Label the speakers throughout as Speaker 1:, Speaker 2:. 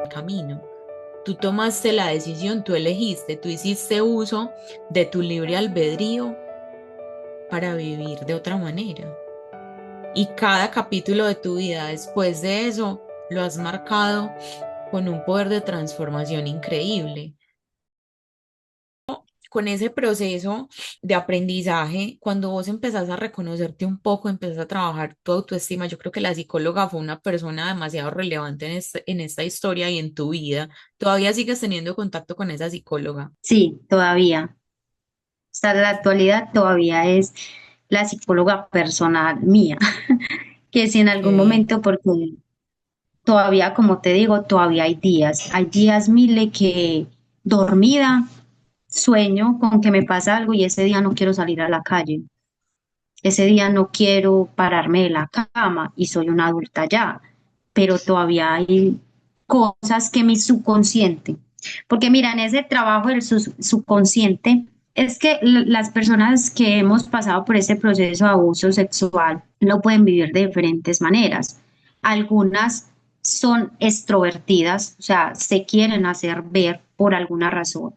Speaker 1: camino. Tú tomaste la decisión, tú elegiste, tú hiciste uso de tu libre albedrío para vivir de otra manera. Y cada capítulo de tu vida después de eso lo has marcado con un poder de transformación increíble. Con ese proceso de aprendizaje, cuando vos empezás a reconocerte un poco, empezás a trabajar tu autoestima, yo creo que la psicóloga fue una persona demasiado relevante en esta historia y en tu vida. ¿Todavía sigues teniendo contacto con esa psicóloga?
Speaker 2: Sí, todavía. Hasta la actualidad todavía es la psicóloga personal mía, que si en
Speaker 1: Qué
Speaker 2: algún
Speaker 1: bien.
Speaker 2: momento, porque todavía, como te digo, todavía hay días, Mile, que dormida, sueño con que me pasa algo y ese día no quiero salir a la calle, ese día no quiero pararme de la cama y soy una adulta ya, pero todavía hay cosas que mi subconsciente, porque mira, en ese trabajo del subconsciente, es que las personas que hemos pasado por ese proceso de abuso sexual lo pueden vivir de diferentes maneras. Algunas son extrovertidas, o sea, se quieren hacer ver por alguna razón.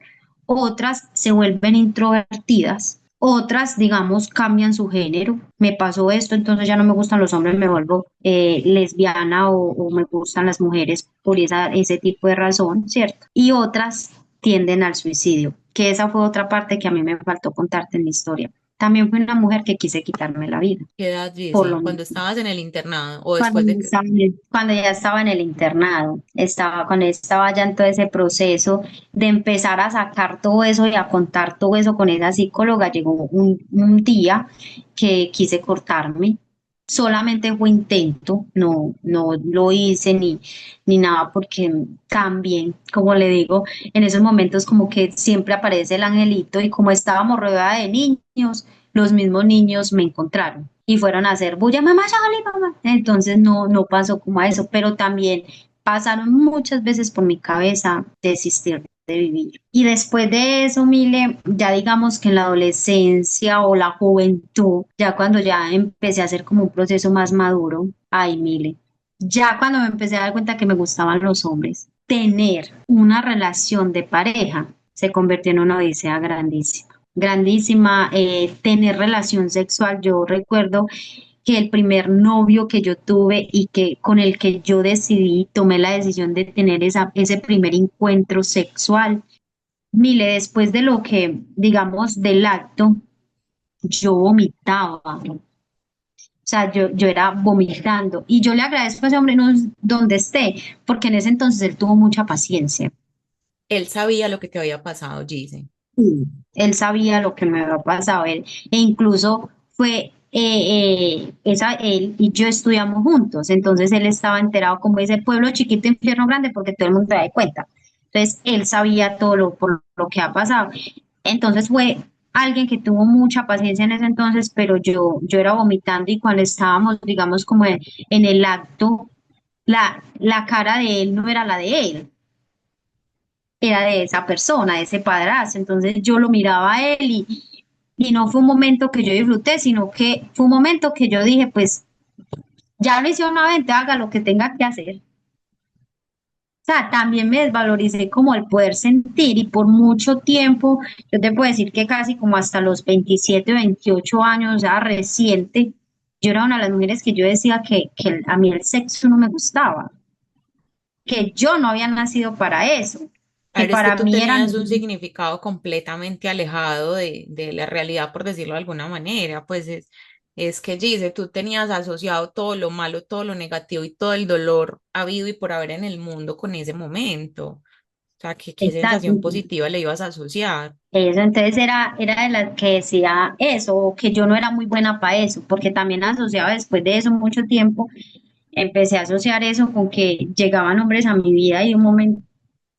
Speaker 2: Otras se vuelven introvertidas. Otras, digamos, cambian su género. Me pasó esto, entonces ya no me gustan los hombres, me vuelvo lesbiana o me gustan las mujeres por ese tipo de razón, ¿cierto? Y otras tienden al suicidio, que esa fue otra parte que a mí me faltó contarte en la historia. También fui una mujer que quise quitarme la vida,
Speaker 1: ¿Qué edad,
Speaker 2: por
Speaker 1: Gise?
Speaker 2: lo
Speaker 1: Cuando
Speaker 2: mismo.
Speaker 1: estabas en el internado o después de que...
Speaker 2: Cuando ya estaba en el internado, cuando estaba ya en todo ese proceso de empezar a sacar todo eso y a contar todo eso con esa psicóloga, llegó un día que quise cortarme. Solamente fue intento, no lo hice ni nada, porque también, como le digo, en esos momentos como que siempre aparece el angelito y como estábamos rodeadas de niños, los mismos niños me encontraron y fueron a hacer bulla, mamá, Shagali, mamá. Entonces no pasó como a eso, pero también pasaron muchas veces por mi cabeza desistir de vivir. Y después de eso, Mile, ya digamos que en la adolescencia o la juventud, ya cuando ya empecé a hacer como un proceso más maduro, ay, Mile, ya cuando me empecé a dar cuenta que me gustaban los hombres, tener una relación de pareja se convirtió en una odisea grandísima grandísima, tener relación sexual. Yo recuerdo que el primer novio que yo tuve y que con el que yo decidí, tomé la decisión de tener ese primer encuentro sexual, Mile, después de lo que, digamos, del acto, yo vomitaba. O sea, yo era vomitando y yo le agradezco a ese hombre no, donde esté, porque en ese entonces él tuvo mucha paciencia.
Speaker 1: Él sabía lo que te había pasado, Gise.
Speaker 2: Sí, él sabía lo que me había pasado, e incluso fue, él y yo estudiamos juntos, entonces él estaba enterado como ese pueblo chiquito, infierno grande, porque todo el mundo se da cuenta. Entonces él sabía todo por lo que ha pasado. Entonces fue alguien que tuvo mucha paciencia en ese entonces, pero yo era vomitando y cuando estábamos, digamos, como en el acto, la cara de él no era la de él, era de esa persona, de ese padrastro. Entonces yo lo miraba a él y no fue un momento que yo disfruté, sino que fue un momento que yo dije, pues ya lo hice una vez, entonces haga lo que tenga que hacer. O sea, también me desvaloricé como el poder sentir y por mucho tiempo, yo te puedo decir que casi como hasta los 27, 28 años, o sea, reciente, yo era una de las mujeres que yo decía que a mí el sexo no me gustaba, que yo no había nacido para eso, que
Speaker 1: Pero es que
Speaker 2: para
Speaker 1: tú
Speaker 2: mí era
Speaker 1: tenías un significado completamente alejado de la realidad, por decirlo de alguna manera. Es que, Gise, tú tenías asociado todo lo malo, todo lo negativo y todo el dolor habido y por haber en el mundo con ese momento. O sea, ¿qué
Speaker 2: exacto.
Speaker 1: sensación positiva le ibas a asociar?
Speaker 2: Eso, entonces era de las que decía eso, o que yo no era muy buena para eso, porque también asociaba después de eso mucho tiempo, empecé a asociar eso con que llegaban hombres a mi vida y de un momento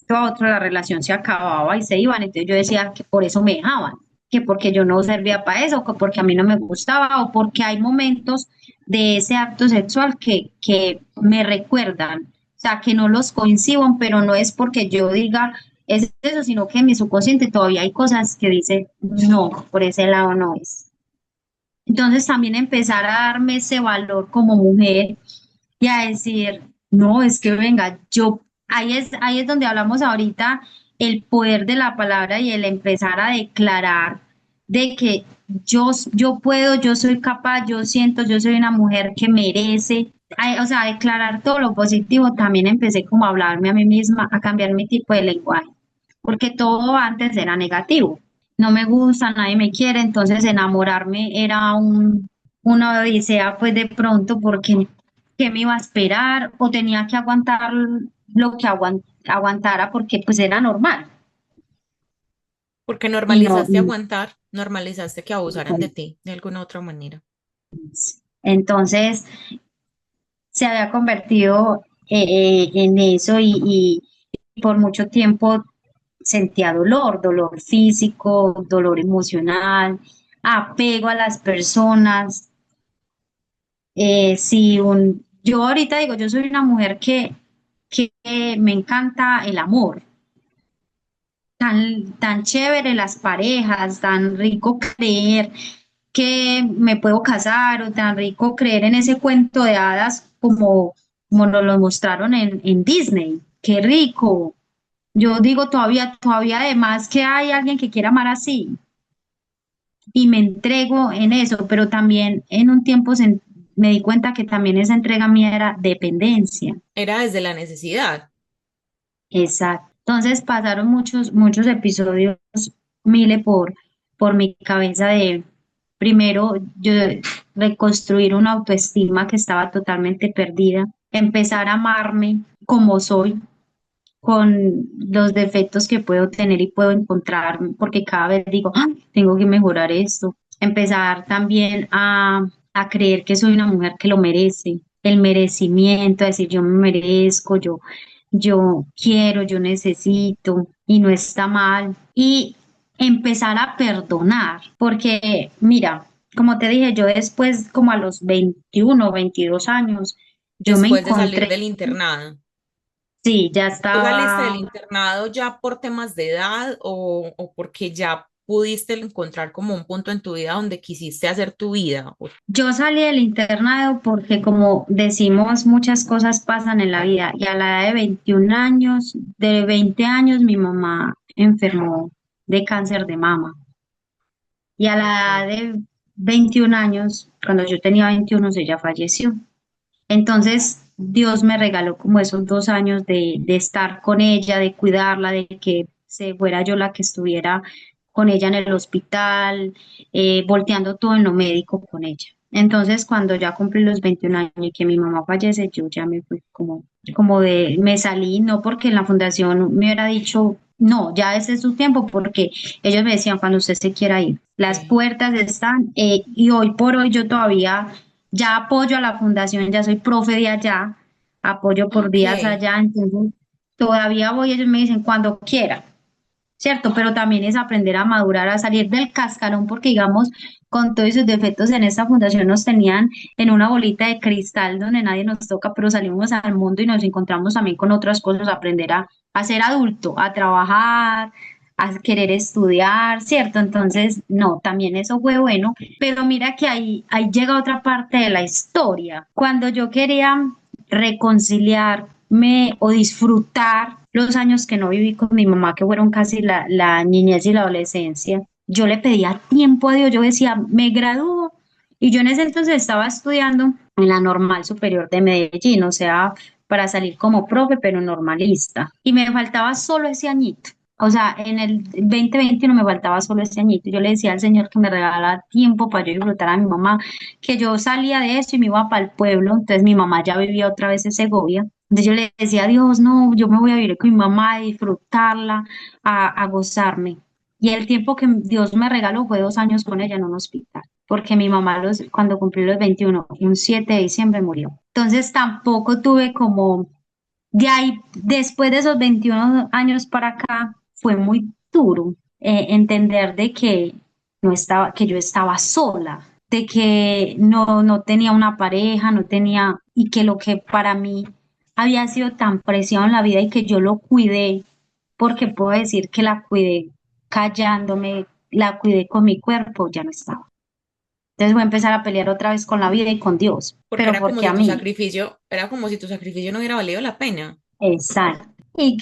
Speaker 2: a otro la relación se acababa y se iban, entonces yo decía que por eso me dejaban, que porque yo no servía para eso, que porque a mí no me gustaba, o porque hay momentos de ese acto sexual que me recuerdan, o sea, que no los coincidan, pero no es porque yo diga es eso, sino que en mi subconsciente todavía hay cosas que dice no, por ese lado no es. Entonces también empezar a darme ese valor como mujer y a decir, no, es que venga, yo ahí es donde hablamos ahorita el poder de la palabra y el empezar a declarar de que yo puedo, yo soy capaz, yo siento, yo soy una mujer que merece. O sea, a declarar todo lo positivo, también empecé como a hablarme a mí misma, a cambiar mi tipo de lenguaje, porque todo antes era negativo. No me gusta, nadie me quiere, entonces enamorarme era una odisea, pues de pronto, porque qué me iba a esperar o tenía que aguantar lo que aguantara porque pues era normal
Speaker 1: Porque
Speaker 2: y no.
Speaker 1: normalizaste aguantar, normalizaste que abusaran de ti de alguna otra manera.
Speaker 2: Entonces se había convertido en eso y por mucho tiempo sentía dolor, dolor físico, dolor emocional, apego a las personas. Yo ahorita digo, yo soy una mujer que me encanta el amor. Tan chévere las parejas, tan rico creer que me puedo casar o tan rico creer en ese cuento de hadas como nos lo mostraron en Disney. Qué rico. Yo digo todavía además que hay alguien que quiera amar así y me entrego en eso, pero también en un tiempo me di cuenta que también esa entrega mía era dependencia.
Speaker 1: Era desde la necesidad.
Speaker 2: Exacto. Entonces pasaron muchos episodios, Mile, por mi cabeza de, primero, yo reconstruir una autoestima que estaba totalmente perdida, empezar a amarme como soy, con los defectos que puedo tener y puedo encontrar, porque cada vez digo, "Ay, tengo que mejorar esto". Empezar también a creer que soy una mujer que lo merece, el merecimiento, a decir yo me merezco, yo quiero, yo necesito y no está mal. Y empezar a perdonar, porque mira, como te dije, yo después, como a los 21 22 años, yo me
Speaker 1: Después de salir
Speaker 2: encontré,
Speaker 1: del internado.
Speaker 2: sí, ya
Speaker 1: ¿Tú saliste
Speaker 2: estaba.
Speaker 1: del internado ya por temas de edad o porque ya pudiste encontrar como un punto en tu vida donde quisiste hacer tu vida?
Speaker 2: Yo salí del internado porque, como decimos, muchas cosas pasan en la vida y a la edad de 21 años, de 20 años, mi mamá enfermó de cáncer de mama y a
Speaker 1: Ok.
Speaker 2: la edad de 21 años, cuando yo tenía 21, ella falleció. Entonces, Dios me regaló como esos 2 años de estar con ella, de cuidarla, de que se fuera yo la que estuviera con ella en el hospital, volteando todo en lo médico con ella. Entonces, cuando ya cumplí los 21 años y que mi mamá fallece, yo ya me fui me salí, no porque en la fundación me hubiera dicho, no, ya ese es su tiempo, porque ellos me decían, cuando usted se quiera ir, las
Speaker 1: Sí.
Speaker 2: puertas están, y hoy por hoy yo todavía ya apoyo a la fundación, ya soy profe de allá, apoyo por
Speaker 1: Ok.
Speaker 2: días allá, entonces todavía voy, ellos me dicen cuando quiera, ¿cierto? Pero también es aprender a madurar, a salir del cascarón, porque digamos, con todos sus defectos en esta fundación nos tenían en una bolita de cristal donde nadie nos toca, pero salimos al mundo y nos encontramos también con otras cosas, aprender a ser adulto, a trabajar, a querer estudiar, ¿cierto? Entonces, no, también eso fue bueno, pero mira que ahí llega otra parte de la historia. Cuando yo quería reconciliarme o disfrutar los años que no viví con mi mamá, que fueron casi la niñez y la adolescencia, yo le pedía tiempo a Dios, yo decía, me gradúo, y yo en ese entonces estaba estudiando en la Normal Superior de Medellín, o sea, para salir como profe, pero normalista, y me faltaba solo ese añito. O sea, en el 2021 me faltaba solo ese añito. Yo le decía al Señor que me regalara tiempo para yo disfrutar a mi mamá, que yo salía de eso y me iba para el pueblo. Entonces mi mamá ya vivía otra vez en Segovia. Entonces yo le decía a Dios, no, yo me voy a vivir con mi mamá, a disfrutarla, a gozarme. Y el tiempo que Dios me regaló fue 2 años con ella en un hospital, porque mi mamá cuando cumplió los 21, un 7 de diciembre murió. Entonces tampoco tuve como, de ahí, después de esos 21 años para acá, fue muy duro entender de que no estaba, que yo estaba sola, de que no tenía una pareja, no tenía, y que lo que para mí había sido tan preciado en la vida y que yo lo cuidé, porque puedo decir que la cuidé callándome, la cuidé con mi cuerpo, ya no estaba. Entonces voy a empezar a pelear otra vez con la vida y con Dios,
Speaker 1: Porque
Speaker 2: pero
Speaker 1: era como
Speaker 2: porque
Speaker 1: si
Speaker 2: a
Speaker 1: tu
Speaker 2: mí,
Speaker 1: sacrificio, era como si tu sacrificio no hubiera valido la pena.
Speaker 2: exacto. Y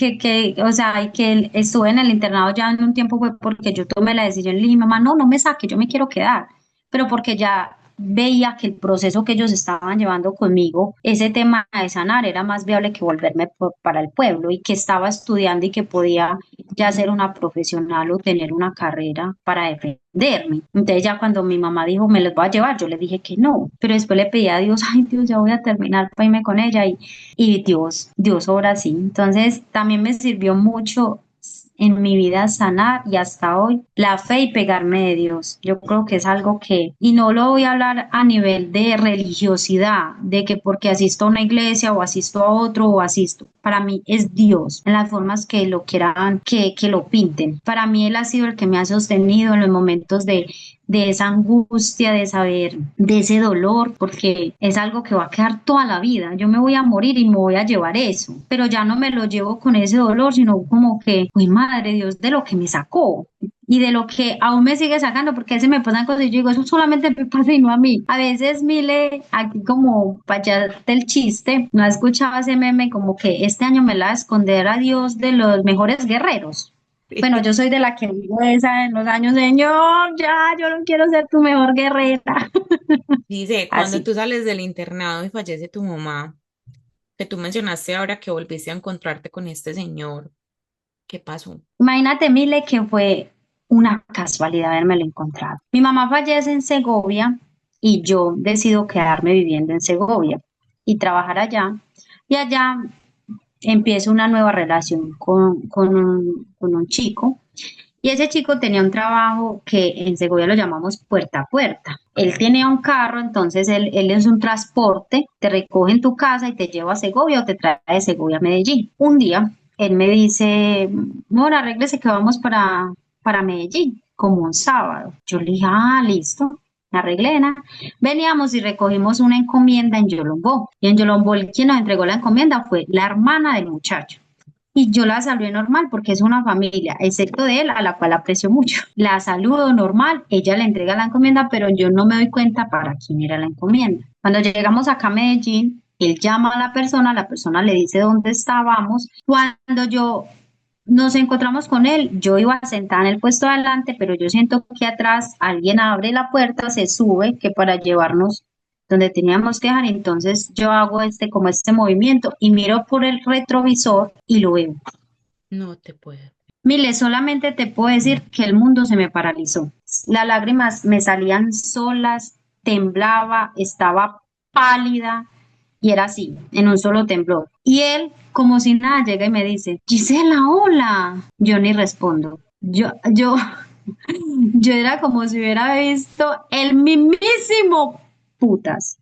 Speaker 2: o sea, y que estuve en el internado ya en un tiempo fue porque yo tomé la decisión y le dije, mamá, no, no me saque, yo me quiero quedar. Pero porque ya veía que el proceso que ellos estaban llevando conmigo, ese tema de sanar era más viable que volverme para el pueblo y que estaba estudiando y que podía ya ser una profesional o tener una carrera para defenderme. Entonces ya cuando mi mamá dijo, me los voy a llevar, yo le dije que no, pero después le pedí a Dios, ay Dios, ya voy a terminar para irme con ella y Dios obra así. Entonces, también me sirvió mucho en mi vida sanar y hasta hoy la fe y pegarme de Dios. Yo creo que es algo que, y no lo voy a hablar a nivel de religiosidad, de que porque asisto a una iglesia o asisto a otro o asisto. Para mí es Dios, en las formas que lo quieran, que lo pinten. Para mí Él ha sido el que me ha sostenido en los momentos de esa angustia, de saber, de ese dolor, porque es algo que va a quedar toda la vida. Yo me voy a morir y me voy a llevar eso, pero ya no me lo llevo con ese dolor, sino como que, uy, madre Dios, de lo que me sacó. Y de lo que aún me sigue sacando, porque a veces me pasan cosas y yo digo, eso solamente me pasa y no a mí. A veces, Mile, aquí como para allá del chiste, no escuchaba ese meme como que este año me la va a esconder a Dios de los mejores guerreros. Bueno, yo soy de la que digo esa en los años, Señor, ya, yo no quiero ser tu mejor guerrera.
Speaker 1: Dice, cuando
Speaker 2: Así.
Speaker 1: tú sales del internado y fallece tu mamá, que tú mencionaste ahora que volviste a encontrarte con este señor, ¿qué pasó?
Speaker 2: Imagínate, Mile, que fue una casualidad haberme encontrado. Mi mamá fallece en Segovia y yo decido quedarme viviendo en Segovia y trabajar allá. Y allá empiezo una nueva relación con un chico. Y ese chico tenía un trabajo que en Segovia lo llamamos puerta a puerta. Él tenía un carro, entonces él es un transporte, te recoge en tu casa y te lleva a Segovia o te trae de Segovia a Medellín. Un día él me dice, Mora, arréglese que vamos para Medellín, como un sábado. Yo le dije, ah, listo. Me arreglé, ¿no? Veníamos y recogimos una encomienda en Yolombó. Y en Yolombó, quien nos entregó la encomienda fue la hermana del muchacho. Y yo la saludé normal porque es una familia, excepto de él, a la cual aprecio mucho. La saludo normal, ella le entrega la encomienda, pero yo no me doy cuenta para quién era la encomienda. Cuando llegamos acá a Medellín, él llama a la persona le dice dónde estábamos. Cuando yo nos encontramos con él, yo iba sentada en el puesto de adelante, pero yo siento que atrás alguien abre la puerta, se sube, que para llevarnos donde teníamos que dejar, entonces yo hago como este movimiento y miro por el retrovisor y lo veo.
Speaker 1: No te puedo.
Speaker 2: Mire, solamente te puedo decir que el mundo se me paralizó. Las lágrimas me salían solas, temblaba, estaba pálida y era así, en un solo temblor. Y él, como si nada, llega y me dice, Gisela, hola. Yo ni respondo. Yo era como si hubiera visto el mismísimo putas.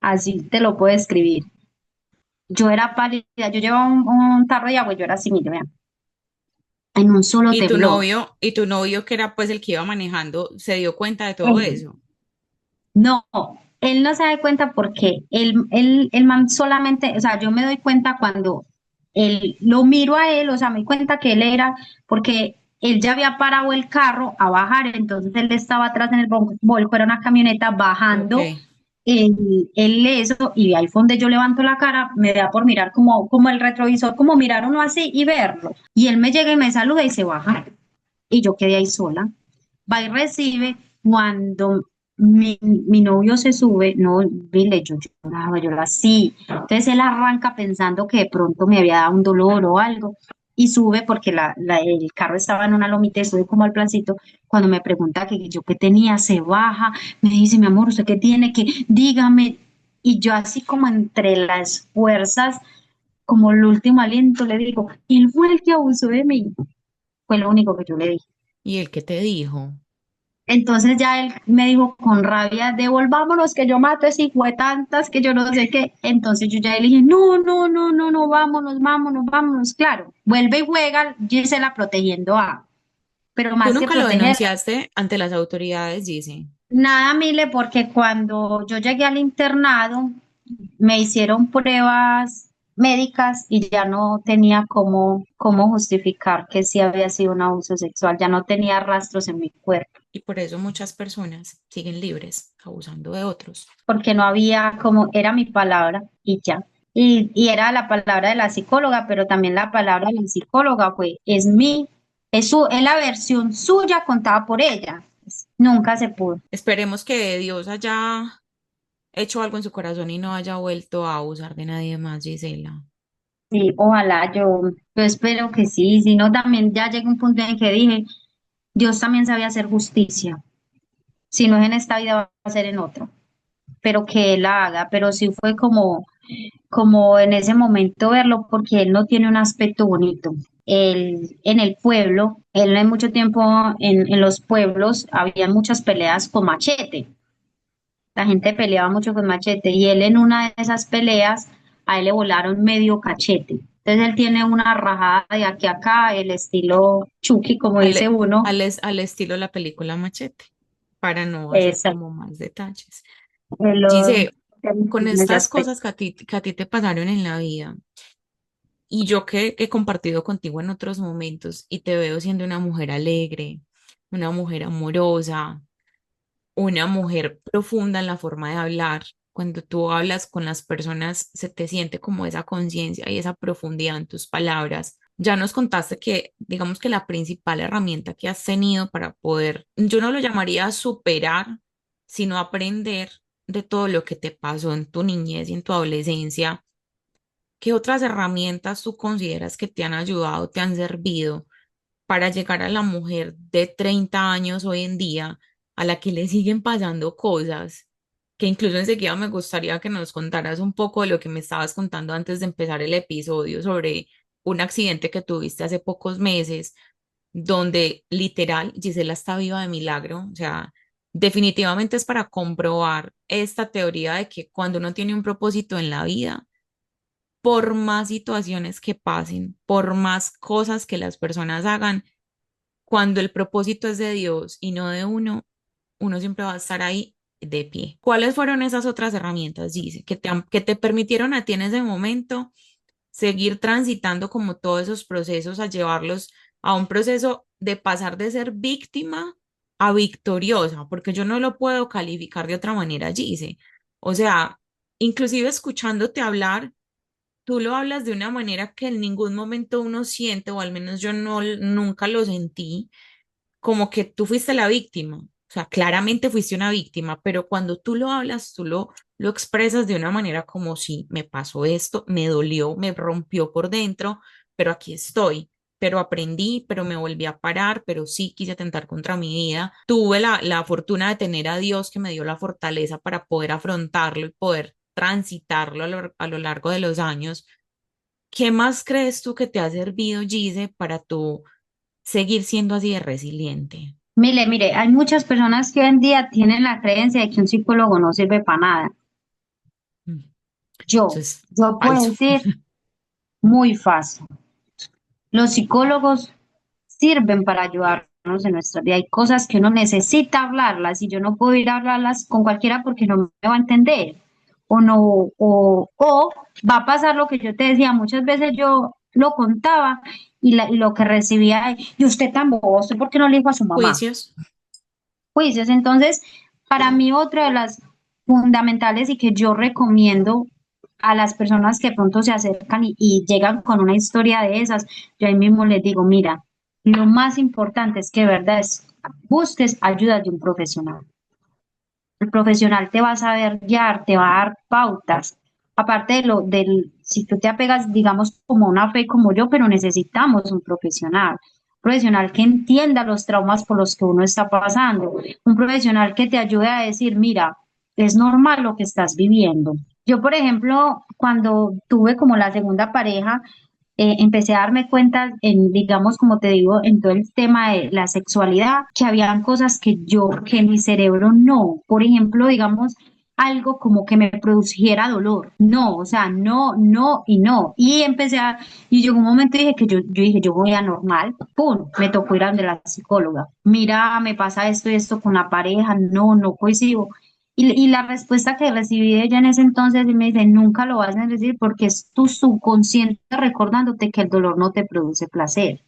Speaker 2: Así te lo puedo escribir. Yo era pálida, yo llevaba un tarro de agua y yo era así, mire, vean, en un solo temblor.
Speaker 1: Y tu novio, que era pues el que iba manejando, se dio cuenta de todo
Speaker 2: Ey,
Speaker 1: eso?
Speaker 2: no, él no se da cuenta porque el man solamente, o sea, yo me doy cuenta cuando él lo miro a él, o sea, me doy cuenta que él era, porque él ya había parado el carro a bajar, entonces él estaba atrás en el volco, era una camioneta
Speaker 1: Ok.
Speaker 2: bajando el eso, y ahí fue donde yo levanto la cara, me da por mirar como el retrovisor, como mirar uno así y verlo. Y él me llega y me saluda y se baja. Y yo quedé ahí sola. Va y recibe cuando mi novio se sube, no, dile, yo lloraba, yo así. Entonces él arranca pensando que de pronto me había dado un dolor o algo y sube porque el carro estaba en una lomita y sube como al plancito. Cuando me pregunta que yo qué tenía, se baja, me dice, mi amor, ¿usted qué tiene? Que dígame. Y yo así como entre las fuerzas, como el último aliento, le digo, él fue el que abusó de mí. Fue lo único que yo le dije.
Speaker 1: ¿Y el qué te dijo?
Speaker 2: Entonces ya él me dijo con rabia, devolvámonos que yo mato a ese hijo de tantas que yo no sé qué. Entonces yo ya le dije, no, no, no, no, no, vámonos, vámonos, vámonos. Claro, vuelve y juega Gisela protegiendo a, pero
Speaker 1: ¿Tú
Speaker 2: más que
Speaker 1: nunca lo
Speaker 2: proteger,
Speaker 1: denunciaste ante las autoridades, dice?
Speaker 2: nada, Mile, porque cuando yo llegué al internado, me hicieron pruebas médicas y ya no tenía cómo justificar que sí había sido un abuso sexual, ya no tenía rastros en mi cuerpo.
Speaker 1: Y por eso muchas personas siguen libres, abusando de otros.
Speaker 2: Porque no había como, era mi palabra y ya. y era la palabra de la psicóloga, pero también la palabra de la psicóloga fue, es la versión suya contada por ella. Nunca se pudo.
Speaker 1: Esperemos que Dios haya hecho algo en su corazón y no haya vuelto a abusar de nadie más, Gisela.
Speaker 2: Sí, ojalá yo espero que sí, si no también ya llega un punto en el que dije, Dios también sabe hacer justicia, si no es en esta vida va a ser en otro, pero que Él la haga, pero sí fue como en ese momento verlo, porque Él no tiene un aspecto bonito. Él, en el pueblo, Él en mucho tiempo en los pueblos había muchas peleas con machete, la gente peleaba mucho con machete y él en una de esas peleas a él le volaron medio cachete. Entonces él tiene una rajada de aquí a acá, el estilo Chucky, como dice uno.
Speaker 1: Al estilo de la película Machete, para no hacer
Speaker 2: Esa,
Speaker 1: como más detalles.
Speaker 2: él lo-
Speaker 1: Dice, con
Speaker 2: en ese
Speaker 1: estas
Speaker 2: aspecto.
Speaker 1: cosas que a ti te pasaron en la vida y yo que he compartido contigo en otros momentos y te veo siendo una mujer alegre, una mujer amorosa, una mujer profunda en la forma de hablar. Cuando tú hablas con las personas, se te siente como esa conciencia y esa profundidad en tus palabras. Ya nos contaste que, digamos que la principal herramienta que has tenido para poder, yo no lo llamaría superar, sino aprender de todo lo que te pasó en tu niñez y en tu adolescencia. ¿Qué otras herramientas tú consideras que te han ayudado, te han servido para llegar a la mujer de 30 años hoy en día, a la que le siguen pasando cosas, que incluso enseguida me gustaría que nos contaras un poco de lo que me estabas contando antes de empezar el episodio sobre un accidente que tuviste hace pocos meses, donde literal Gisela está viva de milagro? O sea, definitivamente es para comprobar esta teoría de que cuando uno tiene un propósito en la vida, por más situaciones que pasen, por más cosas que las personas hagan, cuando el propósito es de Dios y no de uno, uno siempre va a estar ahí de pie. ¿Cuáles fueron esas otras herramientas, dice, que te permitieron a ti en ese momento seguir transitando como todos esos procesos, a llevarlos a un proceso de pasar de ser víctima a victoriosa? Porque yo no lo puedo calificar de otra manera, dice. O sea, inclusive escuchándote hablar, tú lo hablas de una manera que en ningún momento uno siente, o al menos yo no, nunca lo sentí, como que tú fuiste la víctima. O sea, claramente fuiste una víctima, pero cuando tú lo hablas, lo expresas de una manera como si me pasó esto, me dolió, me rompió por dentro, pero aquí estoy. Pero aprendí, pero me volví a parar, pero sí quise atentar contra mi vida. Tuve la fortuna de tener a Dios que me dio la fortaleza para poder afrontarlo y poder transitarlo a lo largo de los años. ¿Qué más crees tú que te ha servido, Gise, para tú seguir siendo así de resiliente?
Speaker 2: Mire, hay muchas personas que hoy en día tienen la creencia de que un psicólogo no sirve para nada.
Speaker 1: Mm, Eso
Speaker 2: Yo,
Speaker 1: es
Speaker 2: yo puedo
Speaker 1: falso.
Speaker 2: decir muy fácil. Los psicólogos sirven para ayudarnos en nuestra vida. Hay cosas que uno necesita hablarlas y yo no puedo ir a hablarlas con cualquiera porque no me va a entender. O no, o va a pasar lo que yo te decía, muchas veces yo lo contaba y lo que recibía, y usted tan bobo, ¿usted por qué no le dijo a su mamá?
Speaker 1: Juicios.
Speaker 2: Juicios. Entonces, para mí, otra de las fundamentales y que yo recomiendo a las personas que pronto se acercan y llegan con una historia de esas, yo ahí mismo les digo, mira, lo más importante es que de verdad busques ayuda de un profesional. El profesional te va a saber guiar, te va a dar pautas. Aparte si tú te apegas, digamos, como una fe como yo, pero necesitamos un profesional que entienda los traumas por los que uno está pasando, un profesional que te ayude a decir, mira, es normal lo que estás viviendo. Yo, por ejemplo, cuando tuve como la segunda pareja, empecé a darme cuenta en, digamos, como te digo, en todo el tema de la sexualidad, que habían cosas que mi cerebro no, por ejemplo, digamos, algo como que me produciera dolor. No, o sea, no, no y no. Y llegó un momento y dije yo dije, yo voy a normal, pum, me tocó ir a donde la psicóloga. Mira, me pasa esto y esto con la pareja, no, no coincido. Y la respuesta que recibí de ella en ese entonces y me dice, nunca lo vas a decir porque es tu subconsciente recordándote que el dolor no te produce placer.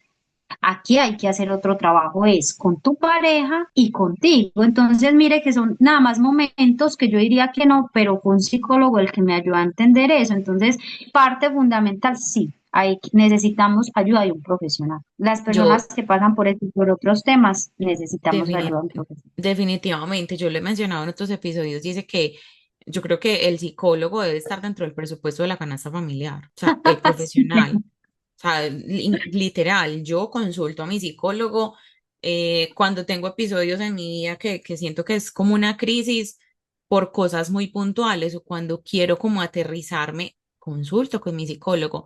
Speaker 2: Aquí hay que hacer otro trabajo, es con tu pareja y contigo. Entonces, mire que son nada más momentos que yo diría que no, pero fue un psicólogo el que me ayudó a entender eso. Entonces, parte fundamental, sí, necesitamos ayuda de un profesional. Las
Speaker 1: Yo
Speaker 2: personas que pasan por eso y por otros temas, necesitamos
Speaker 1: defini-
Speaker 2: ayuda de un profesional.
Speaker 1: definitivamente, yo lo he mencionado en otros episodios, dice que yo creo que el psicólogo debe estar dentro del presupuesto de la canasta familiar, o sea, el
Speaker 2: Sí.
Speaker 1: profesional. O sea, literal, yo consulto a mi psicólogo cuando tengo episodios en mi vida que siento que es como una crisis por cosas muy puntuales o cuando quiero como aterrizarme, consulto con mi psicólogo.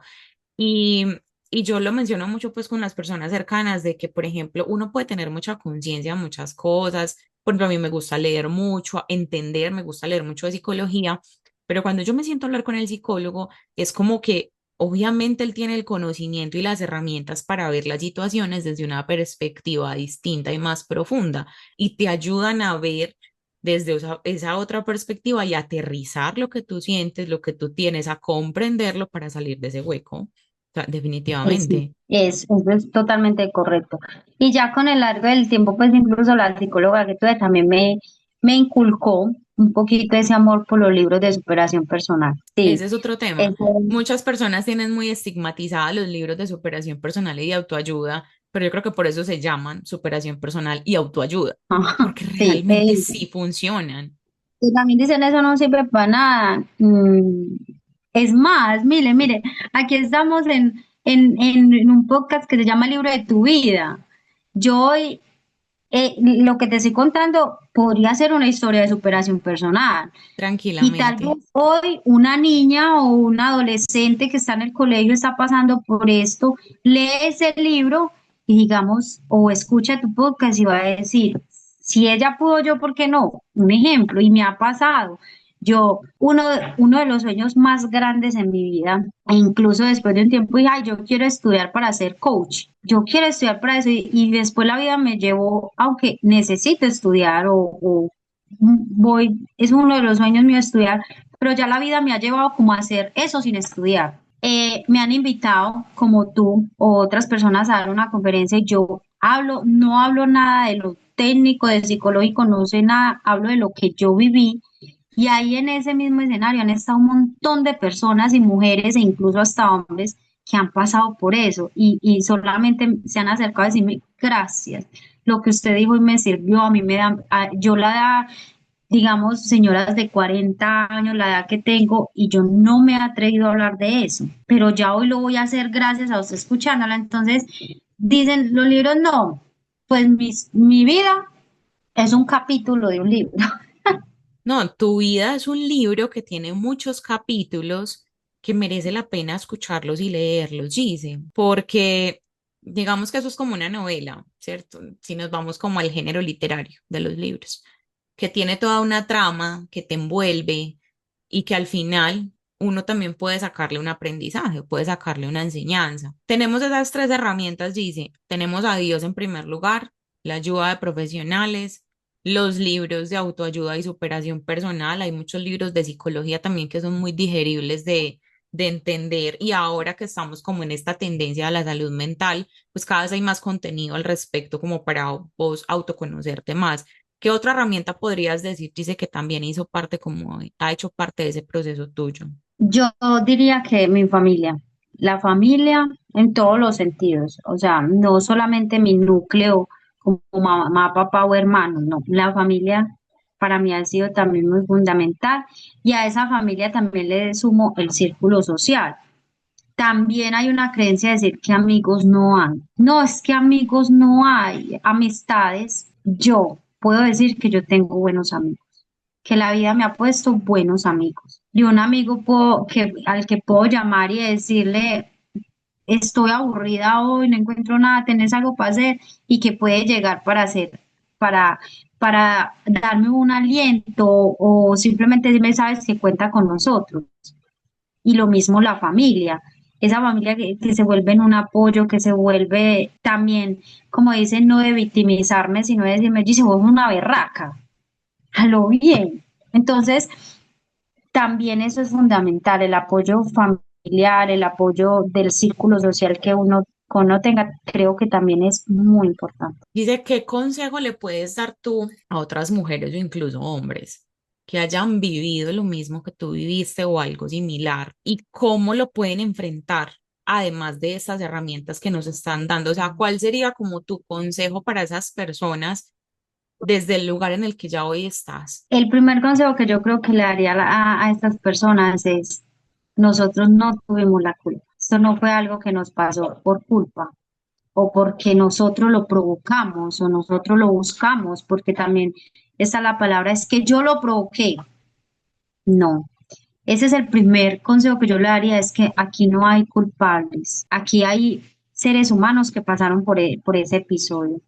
Speaker 1: Y, y yo lo menciono mucho pues con las personas cercanas de que, por ejemplo, uno puede tener mucha conciencia de muchas cosas. Por ejemplo, a mí me gusta leer mucho, entender, me gusta leer mucho de psicología, pero cuando yo me siento a hablar con el psicólogo, es como que obviamente él tiene el conocimiento y las herramientas para ver las situaciones desde una perspectiva distinta y más profunda y te ayudan a ver desde esa otra perspectiva y aterrizar lo que tú sientes, lo que tú tienes, a comprenderlo para salir de ese hueco sea,
Speaker 2: Sí,
Speaker 1: definitivamente.
Speaker 2: eso es totalmente correcto. Y ya con el largo del tiempo, pues incluso la psicóloga que tuve también me inculcó un poquito ese amor por los libros de superación personal. Sí,
Speaker 1: Ese es otro tema.
Speaker 2: eso,
Speaker 1: Muchas personas tienen muy estigmatizadas los libros de superación personal y de autoayuda, pero yo creo que por eso se llaman superación personal y autoayuda, porque
Speaker 2: sí,
Speaker 1: realmente sí funcionan.
Speaker 2: y también dicen eso no sirve para nada. Es más, mire, aquí estamos en un podcast que se llama Libro de tu vida. Yo hoy lo que te estoy contando podría ser una historia de superación personal. Y tal
Speaker 1: Tranquilamente.
Speaker 2: vez hoy una niña o un adolescente que está en el colegio está pasando por esto, lee ese libro y digamos, o escucha tu podcast y va a decir, si ella pudo, yo, ¿por qué no? Un ejemplo, y me ha pasado. Yo, uno de los sueños más grandes en mi vida, e incluso después de un tiempo dije, ay, yo quiero estudiar para ser coach, yo quiero estudiar para eso, y después la vida me llevó, aunque necesito estudiar o es uno de los sueños míos estudiar, pero ya la vida me ha llevado como a hacer eso sin estudiar. Me han invitado, como tú o otras personas, a dar una conferencia y yo no hablo nada de lo técnico, de psicológico, no sé nada, hablo de lo que yo viví. Y ahí en ese mismo escenario han estado un montón de personas y mujeres e incluso hasta hombres que han pasado por eso y solamente se han acercado a decirme gracias. Lo que usted dijo y me sirvió, a mí me da, yo la da, digamos, señoras de 40 años, la edad que tengo, y yo no me he atrevido a hablar de eso, pero ya hoy lo voy a hacer gracias a usted escuchándola. Entonces, dicen los libros, no, pues mi vida es un capítulo de un libro.
Speaker 1: No, tu vida es un libro que tiene muchos capítulos que merece la pena escucharlos y leerlos, dice, porque digamos que eso es como una novela, ¿cierto? Si nos vamos como al género literario de los libros, que tiene toda una trama que te envuelve y que al final uno también puede sacarle un aprendizaje, puede sacarle una enseñanza. Tenemos esas tres herramientas, dice, tenemos a Dios en primer lugar, la ayuda de profesionales, los libros de autoayuda y superación personal. Hay muchos libros de psicología también que son muy digeribles de entender y ahora que estamos como en esta tendencia a la salud mental, pues cada vez hay más contenido al respecto como para vos autoconocerte más. ¿Qué otra herramienta podrías decir? Dice que también hizo parte como, ha hecho parte de ese proceso tuyo.
Speaker 2: Yo diría que mi familia, la familia en todos los sentidos, o sea, no solamente mi núcleo como mamá, papá o hermanos, no, la familia para mí ha sido también muy fundamental y a esa familia también le sumo el círculo social. También hay una creencia de decir que amigos no hay. No, es que amigos no hay, amistades. Yo puedo decir que yo tengo buenos amigos, que la vida me ha puesto buenos amigos. Y un amigo al que puedo llamar y decirle, estoy aburrida hoy, no encuentro nada, tenés algo para hacer y que puede llegar para, para darme un aliento o simplemente decirme, sabes que cuenta con nosotros. Y lo mismo la familia. Esa familia que se vuelve en un apoyo, que se vuelve también, como dicen, no de victimizarme, sino de decirme, dice, vos una berraca, a lo bien. Entonces, también eso es fundamental, el apoyo familiar, el apoyo del círculo social que uno físico no tenga, creo que también es muy importante.
Speaker 1: Dice, ¿qué consejo le puedes dar tú a otras mujeres o incluso hombres que hayan vivido lo mismo que tú viviste o algo similar y cómo lo pueden enfrentar, además de estas herramientas que nos están dando? O sea, ¿cuál sería como tu consejo para esas personas desde el lugar en el que ya hoy estás?
Speaker 2: El primer consejo que yo creo que le daría a estas personas es, nosotros no tuvimos la culpa. Esto no fue algo que nos pasó por culpa o porque nosotros lo provocamos o nosotros lo buscamos, porque también esa la palabra es que yo lo provoqué. No, ese es el primer consejo que yo le daría, es que aquí no hay culpables, aquí hay seres humanos que pasaron por ese episodio.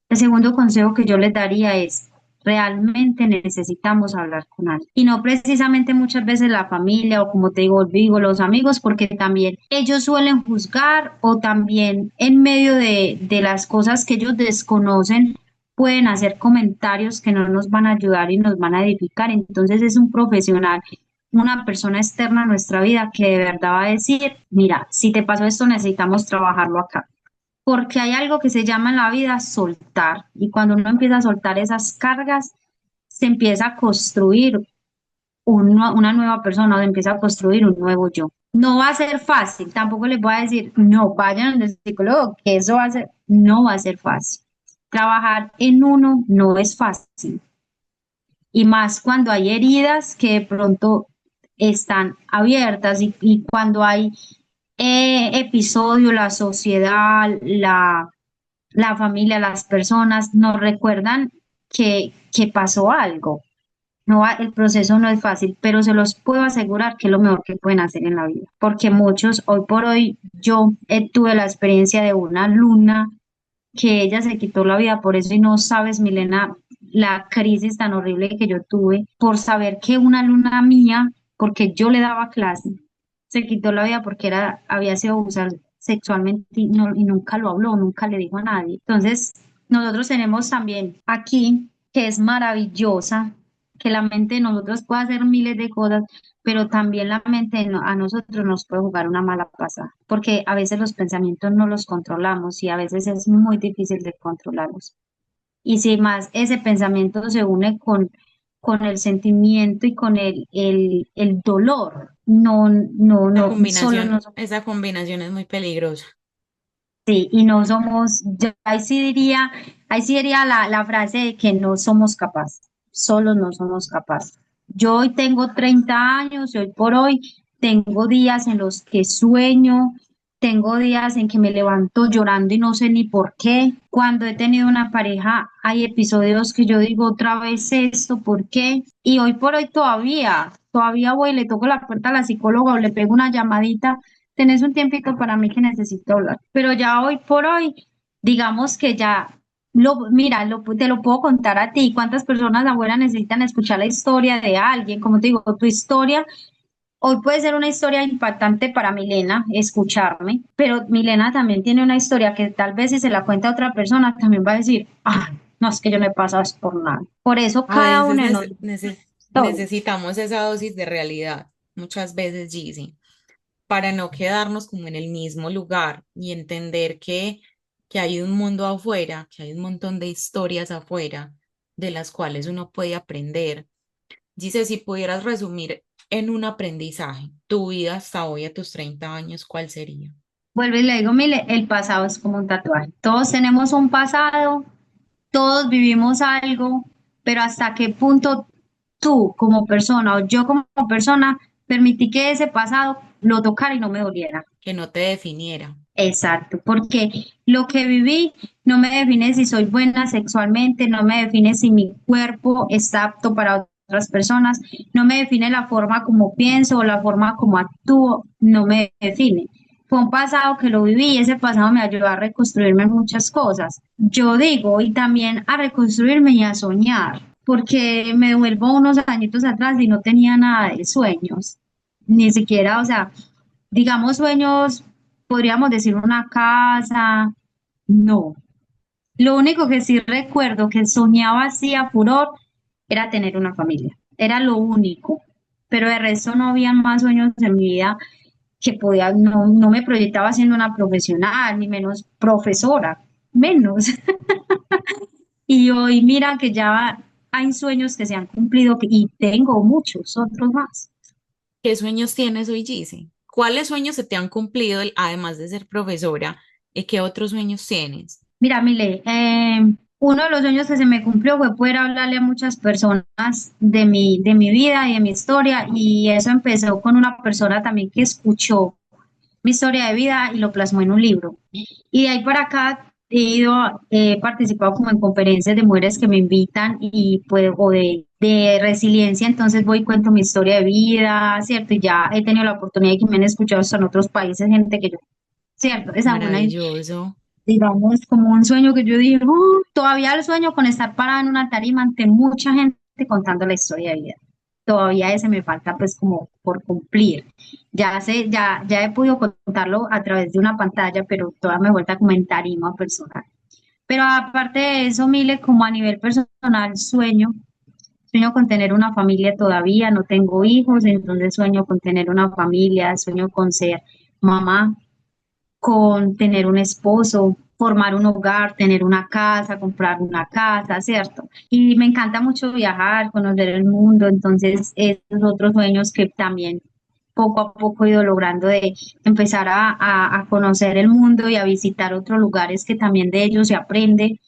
Speaker 2: El segundo consejo que yo les daría es, realmente necesitamos hablar con alguien. Y no precisamente muchas veces la familia o como te digo, los amigos, porque también ellos suelen juzgar o también en medio de las cosas que ellos desconocen pueden hacer comentarios que no nos van a ayudar y nos van a edificar. Entonces es un profesional, una persona externa a nuestra vida que de verdad va a decir, mira, si te pasó esto, necesitamos trabajarlo acá, porque hay algo que se llama en la vida soltar, y cuando uno empieza a soltar esas cargas, se empieza a construir una nueva persona o se empieza a construir un nuevo yo. No va a ser fácil, tampoco les voy a decir, no vayan al psicólogo, que eso va a ser, no va a ser fácil. Trabajar en uno no es fácil, y más cuando hay heridas que de pronto están abiertas y cuando hay episodio, la sociedad, la familia, las personas nos recuerdan que pasó algo. No, el proceso no es fácil, pero se los puedo asegurar que es lo mejor que pueden hacer en la vida, porque muchos, hoy por hoy, yo tuve la experiencia de una alumna que ella se quitó la vida por eso, y no sabes, Milena, la crisis tan horrible que yo tuve por saber que una alumna mía, porque yo le daba clase, se quitó la vida porque había sido abusada sexualmente y nunca lo habló, nunca le dijo a nadie. Entonces, nosotros tenemos también aquí, que es maravillosa, que la mente de nosotros puede hacer miles de cosas, pero también la mente a nosotros nos puede jugar una mala pasada, porque a veces los pensamientos no los controlamos y a veces es muy difícil de controlarlos. Y si más ese pensamiento se une con el sentimiento y con el dolor, solo no somos,
Speaker 1: Esa combinación es muy peligrosa.
Speaker 2: sí, y no somos, yo ahí sí diría la frase de que no somos capaces, solo no somos capaces. Yo hoy tengo 30 años y hoy por hoy tengo días en los que sueño, tengo días en que me levanto llorando y no sé ni por qué. Cuando he tenido una pareja, hay episodios que yo digo otra vez esto, ¿por qué? Y hoy por hoy todavía voy y le toco la puerta a la psicóloga o le pego una llamadita. Tenés un tiempito para mí que necesito hablar. Pero ya hoy por hoy, digamos que ya, mira, te lo puedo contar a ti. ¿Cuántas personas afuera necesitan escuchar la historia de alguien? Como te digo, tu historia hoy puede ser una historia impactante para Milena, escucharme, pero Milena también tiene una historia que tal vez si se la cuenta a otra persona, también va a decir, ah, no, es que yo no he pasado es por nada. Por eso
Speaker 1: A
Speaker 2: cada
Speaker 1: veces
Speaker 2: uno de nosotros,
Speaker 1: necesitamos esa dosis de realidad, muchas veces, Gizzy, para no quedarnos como en el mismo lugar y entender que hay un mundo afuera, que hay un montón de historias afuera de las cuales uno puede aprender. Dice, si pudieras resumir en un aprendizaje tu vida hasta hoy a tus 30 años, ¿cuál sería?
Speaker 2: vuelvo y le digo, mire, el pasado es como un tatuaje. Todos tenemos un pasado, todos vivimos algo, pero hasta qué punto tú como persona o yo como persona permití que ese pasado lo tocara y no me doliera.
Speaker 1: Que no te definiera,
Speaker 2: Exacto, porque lo que viví no me define si soy buena sexualmente, no me define si mi cuerpo está apto para otras personas, no me define la forma como pienso o la forma como actúo, no me define. Fue un pasado que lo viví y ese pasado me ayudó a reconstruirme muchas cosas. Yo digo, y también a reconstruirme y a soñar, porque me devuelvo unos añitos atrás y no tenía nada de sueños, ni siquiera, o sea, digamos sueños, podríamos decir una casa, no. Lo único que sí recuerdo que soñaba así a furor era tener una familia, era lo único, pero de resto no habían más sueños en mi vida que podía, no me proyectaba siendo una profesional, ni menos profesora, menos. Y hoy mira que ya hay sueños que se han cumplido y tengo muchos otros más.
Speaker 1: ¿Qué sueños tienes hoy, Gise? ¿Cuáles sueños se te han cumplido, además de ser profesora? ¿Y qué otros sueños tienes?
Speaker 2: Mira, Mile, uno de los sueños que se me cumplió fue poder hablarle a muchas personas de mi vida y de mi historia, y eso empezó con una persona también que escuchó mi historia de vida y lo plasmó en un libro. Y de ahí para acá he participado como en conferencias de mujeres que me invitan y pues, o de resiliencia, entonces voy y cuento mi historia de vida, ¿cierto? Y ya he tenido la oportunidad de que me han escuchado hasta en otros países, gente que yo, ¿cierto? Esa fue una,
Speaker 1: Maravilloso.
Speaker 2: digamos, como un sueño que yo dije, todavía el sueño con estar parada en una tarima ante mucha gente contando la historia de vida. Todavía ese me falta pues como por cumplir. Ya he podido contarlo a través de una pantalla, pero todavía me falta como en tarima personal. Pero aparte de eso, Mile, como a nivel personal, sueño con tener una familia todavía, no tengo hijos, entonces sueño con tener una familia, sueño con ser mamá, con tener un esposo, formar un hogar, tener una casa, comprar una casa, ¿cierto? Y me encanta mucho viajar, conocer el mundo, entonces esos otros sueños que también poco a poco he ido logrando de empezar a conocer el mundo y a visitar otros lugares que también de ellos se aprende,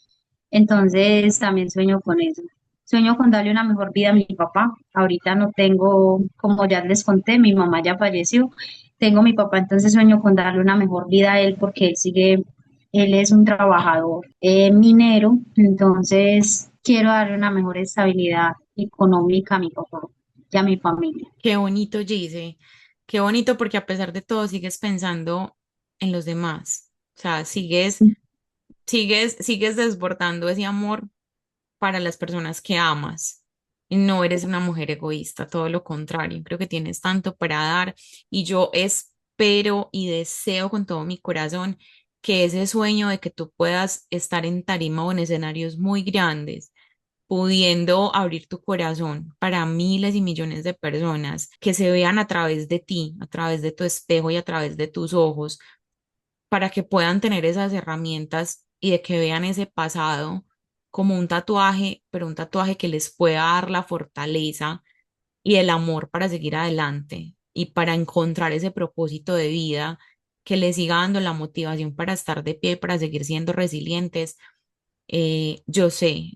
Speaker 2: entonces también sueño con eso. Sueño con darle una mejor vida a mi papá. Ahorita no tengo, como ya les conté, mi mamá ya falleció. Tengo a mi papá, entonces sueño con darle una mejor vida a él porque él es un trabajador minero, entonces quiero darle una mejor estabilidad económica a mi papá y a mi familia.
Speaker 1: Qué bonito, Gise. Qué bonito porque a pesar de todo sigues pensando en los demás. O sea, sigues desbordando ese amor para las personas que amas. Y no eres una mujer egoísta, todo lo contrario. Creo que tienes tanto para dar y yo espero y deseo con todo mi corazón que ese sueño de que tú puedas estar en tarima o en escenarios muy grandes, pudiendo abrir tu corazón para miles y millones de personas que se vean a través de ti, a través de tu espejo y a través de tus ojos, para que puedan tener esas herramientas y de que vean ese pasado como un tatuaje, pero un tatuaje que les pueda dar la fortaleza y el amor para seguir adelante y para encontrar ese propósito de vida que les siga dando la motivación para estar de pie, para seguir siendo resilientes. Yo sé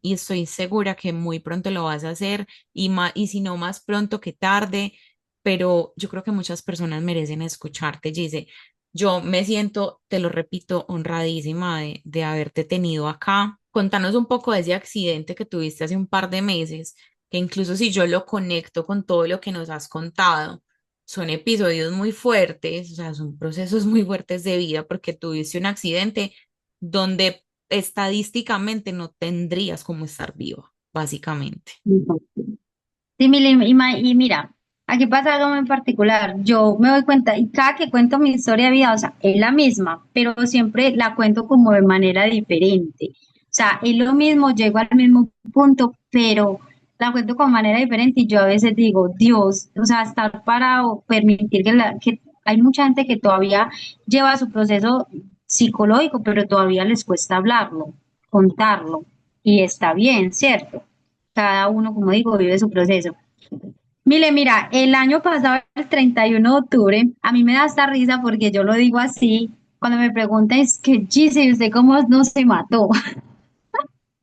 Speaker 1: y estoy segura que muy pronto lo vas a hacer y si no más pronto que tarde, pero yo creo que muchas personas merecen escucharte, Gise. Yo me siento, te lo repito, honradísima de haberte tenido acá. Contanos un poco de ese accidente que tuviste hace un par de meses, que incluso si yo lo conecto con todo lo que nos has contado, son episodios muy fuertes, o sea, son procesos muy fuertes de vida porque tuviste un accidente donde estadísticamente no tendrías como estar viva, básicamente.
Speaker 2: Sí, y mira, aquí pasa algo muy particular. Yo me doy cuenta, y cada que cuento mi historia de vida, o sea, es la misma, pero siempre la cuento como de manera diferente. O sea, es lo mismo, llego al mismo punto, pero la cuento con manera diferente. Y yo a veces digo, Dios, o sea, estar parado, permitir que hay mucha gente que todavía lleva su proceso psicológico, pero todavía les cuesta hablarlo, contarlo, y está bien, ¿cierto? Cada uno, como digo, vive su proceso. Mira, el año pasado, el 31 de octubre, a mí me da esta risa porque yo lo digo así, cuando me preguntan, es que, Gise, ¿usted cómo no se mató?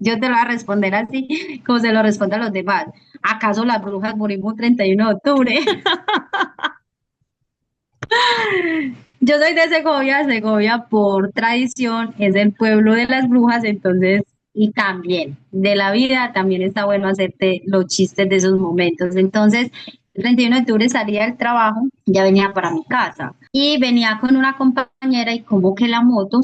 Speaker 2: Yo te lo voy a responder así, como se lo respondo a los demás. ¿Acaso las brujas morimos 31 de octubre? Yo soy de Segovia, Segovia por tradición es el pueblo de las brujas, entonces, y también de la vida, también está bueno hacerte los chistes de esos momentos. Entonces, el 31 de octubre salía del trabajo, ya venía para mi casa y venía con una compañera y como que la moto,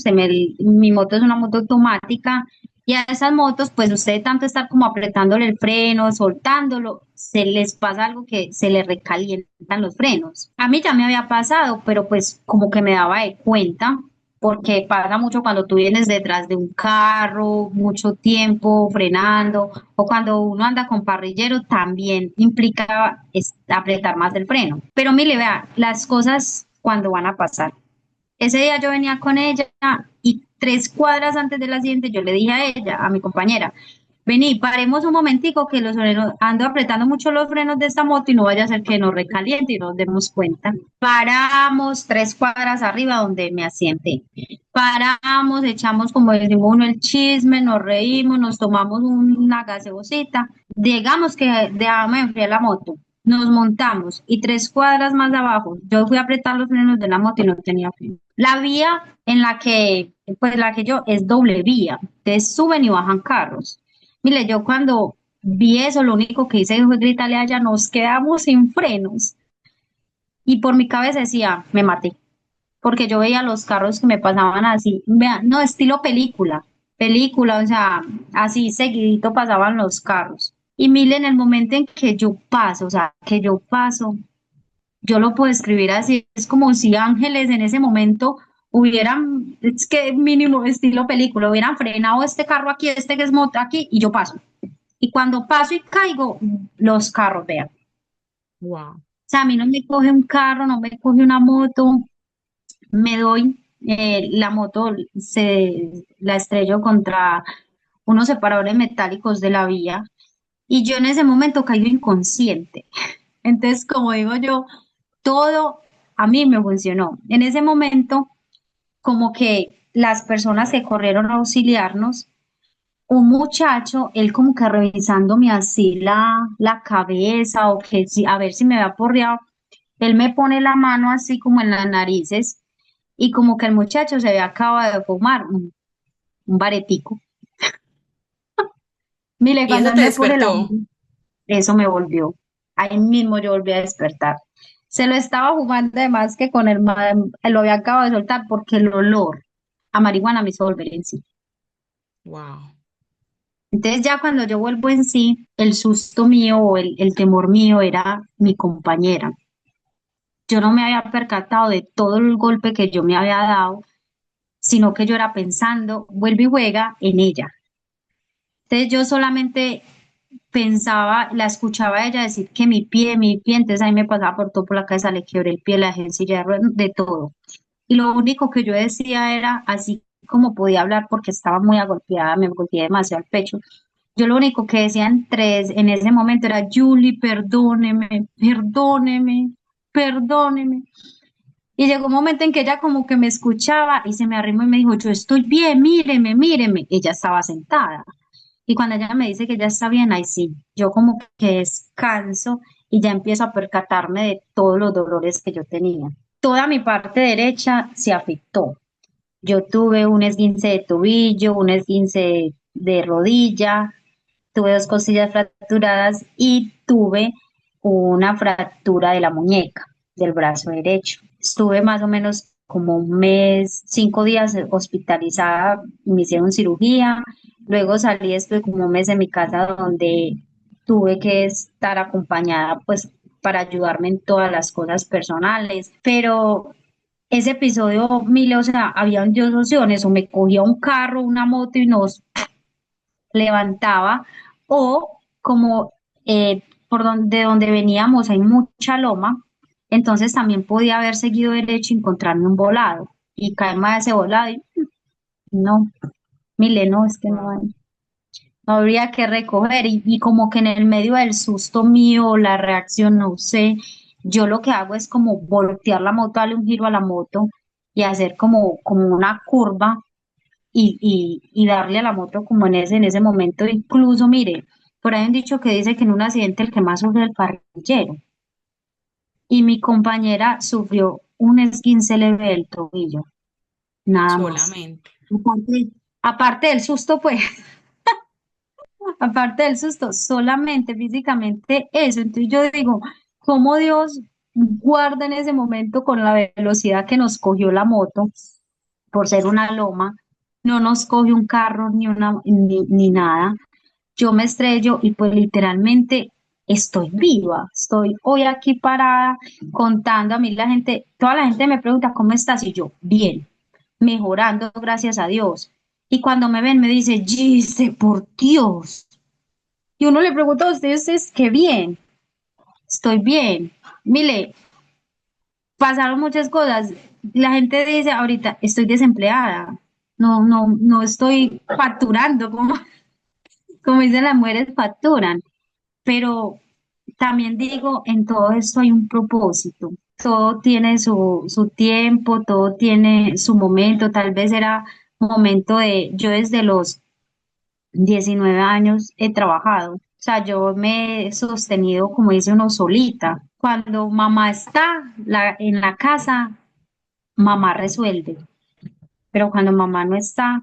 Speaker 2: mi moto es una moto automática y a esas motos, pues usted tanto estar como apretándole el freno, soltándolo, se les pasa algo que se les recalientan los frenos. A mí ya me había pasado, pero pues como que me daba de cuenta porque pasa mucho cuando tú vienes detrás de un carro, mucho tiempo frenando, o cuando uno anda con parrillero, también implica apretar más el freno. Pero mire, vea, las cosas cuando van a pasar. Ese día yo venía con ella y 3 cuadras antes del accidente yo le dije a ella, a mi compañera, vení, paremos un momentico que los frenos, ando apretando mucho los frenos de esta moto y no vaya a ser que nos recaliente y nos demos cuenta. Paramos 3 cuadras arriba donde me asienté. Paramos, echamos como decimos uno el chisme, nos reímos, nos tomamos una gaseosita. Digamos que dejamos enfriar la moto. Nos montamos y 3 cuadras más abajo, yo fui a apretar los frenos de la moto y no tenía freno. La vía en la que, pues la que yo, es doble vía, entonces suben y bajan carros. Mire, yo cuando vi eso, lo único que hice fue gritarle a ella, nos quedamos sin frenos. Y por mi cabeza decía, me maté, porque yo veía los carros que me pasaban así, vean, no, estilo película, película, o sea, así seguidito pasaban los carros. Y mire, en el momento en que yo paso, o sea, que yo paso, yo lo puedo escribir así, es como si ángeles en ese momento hubieran, es que mínimo estilo película, hubieran frenado este carro aquí, este que es moto aquí, y yo paso. Y cuando paso y caigo, los carros, vean.
Speaker 1: Wow.
Speaker 2: O sea, a mí no me coge un carro, no me coge una moto, me doy, la moto la estrello contra unos separadores metálicos de la vía y yo en ese momento caigo inconsciente. Entonces, como digo yo, todo a mí me funcionó. En ese momento, como que las personas que corrieron a auxiliarnos, un muchacho, él como que revisándome así la cabeza o que sí, a ver si me había porreado, él me pone la mano así como en las narices y como que el muchacho se había acabado de fumar un baretico. Mire,
Speaker 1: Y
Speaker 2: cuando
Speaker 1: eso
Speaker 2: él
Speaker 1: te
Speaker 2: me pone la
Speaker 1: despertó.
Speaker 2: mano, eso me volvió. Ahí mismo yo volví a despertar. Se lo estaba fumando además que con lo había acabado de soltar porque el olor a marihuana me hizo volver en sí.
Speaker 1: Wow.
Speaker 2: Entonces ya cuando yo vuelvo en sí, el susto mío o el temor mío era mi compañera. Yo no me había percatado de todo el golpe que yo me había dado, sino que yo era pensando, vuelve y juega en ella. Entonces yo solamente pensaba, la escuchaba a ella decir que mi pie, entonces ahí me pasaba por todo por la cabeza, le quebré el pie, la dejé en silla de ruedas, de todo. Y lo único que yo decía era, así como podía hablar porque estaba muy agolpeada, me golpeé demasiado el pecho, yo lo único que decía en ese momento era, Julie, perdóneme, perdóneme, perdóneme. Y llegó un momento en que ella como que me escuchaba y se me arrimó y me dijo, yo estoy bien, míreme, míreme. Ella estaba sentada. Y cuando ella me dice que ya está bien, ahí sí, yo como que descanso y ya empiezo a percatarme de todos los dolores que yo tenía. Toda mi parte derecha se afectó. Yo tuve un esguince de tobillo, un esguince de rodilla, tuve 2 costillas fracturadas y tuve una fractura de la muñeca del brazo derecho. Estuve más o menos como un mes, 5 días hospitalizada, me hicieron cirugía, luego salí, estuve como un mes en mi casa donde tuve que estar acompañada pues para ayudarme en todas las cosas personales, pero ese episodio, Mile, o sea, habían dos opciones, o me cogía un carro, una moto y nos levantaba, o como de donde veníamos hay mucha loma, entonces también podía haber seguido derecho y encontrarme un volado y caerme a ese volado y no, Mile, no, es que no
Speaker 1: Wow.
Speaker 2: hay, no habría que recoger y como que en el medio del susto mío, la reacción, no sé, yo lo que hago es como voltear la moto, darle un giro a la moto y hacer como una curva y darle a la moto como en ese momento. Incluso, mire, por ahí han dicho que dice que en un accidente el que más sufre es el parrillero. Y mi compañera sufrió un esguince leve del tobillo, nada más.
Speaker 1: Solamente.
Speaker 2: Aparte, aparte del susto, pues, aparte del susto, solamente físicamente eso. Entonces yo digo, ¿cómo Dios guarda en ese momento con la velocidad que nos cogió la moto por ser una loma? No nos coge un carro ni nada. Yo me estrello y pues literalmente estoy viva, estoy hoy aquí parada contando a mí la gente, toda la gente me pregunta, ¿cómo estás? Y yo, bien. mejorando, gracias a Dios. Y cuando me ven, me dice, Gise, por Dios. Y uno le pregunta a ustedes, qué bien, estoy bien. Mire, pasaron muchas cosas. La gente dice ahorita, estoy desempleada. No estoy facturando, como dicen las mujeres, facturan. Pero también digo, en todo esto hay un propósito. Todo tiene su tiempo, todo tiene su momento. Tal vez era momento yo desde los 19 años he trabajado. O sea, yo me he sostenido, como dice uno, solita. Cuando mamá está en la casa, mamá resuelve. Pero cuando mamá no está,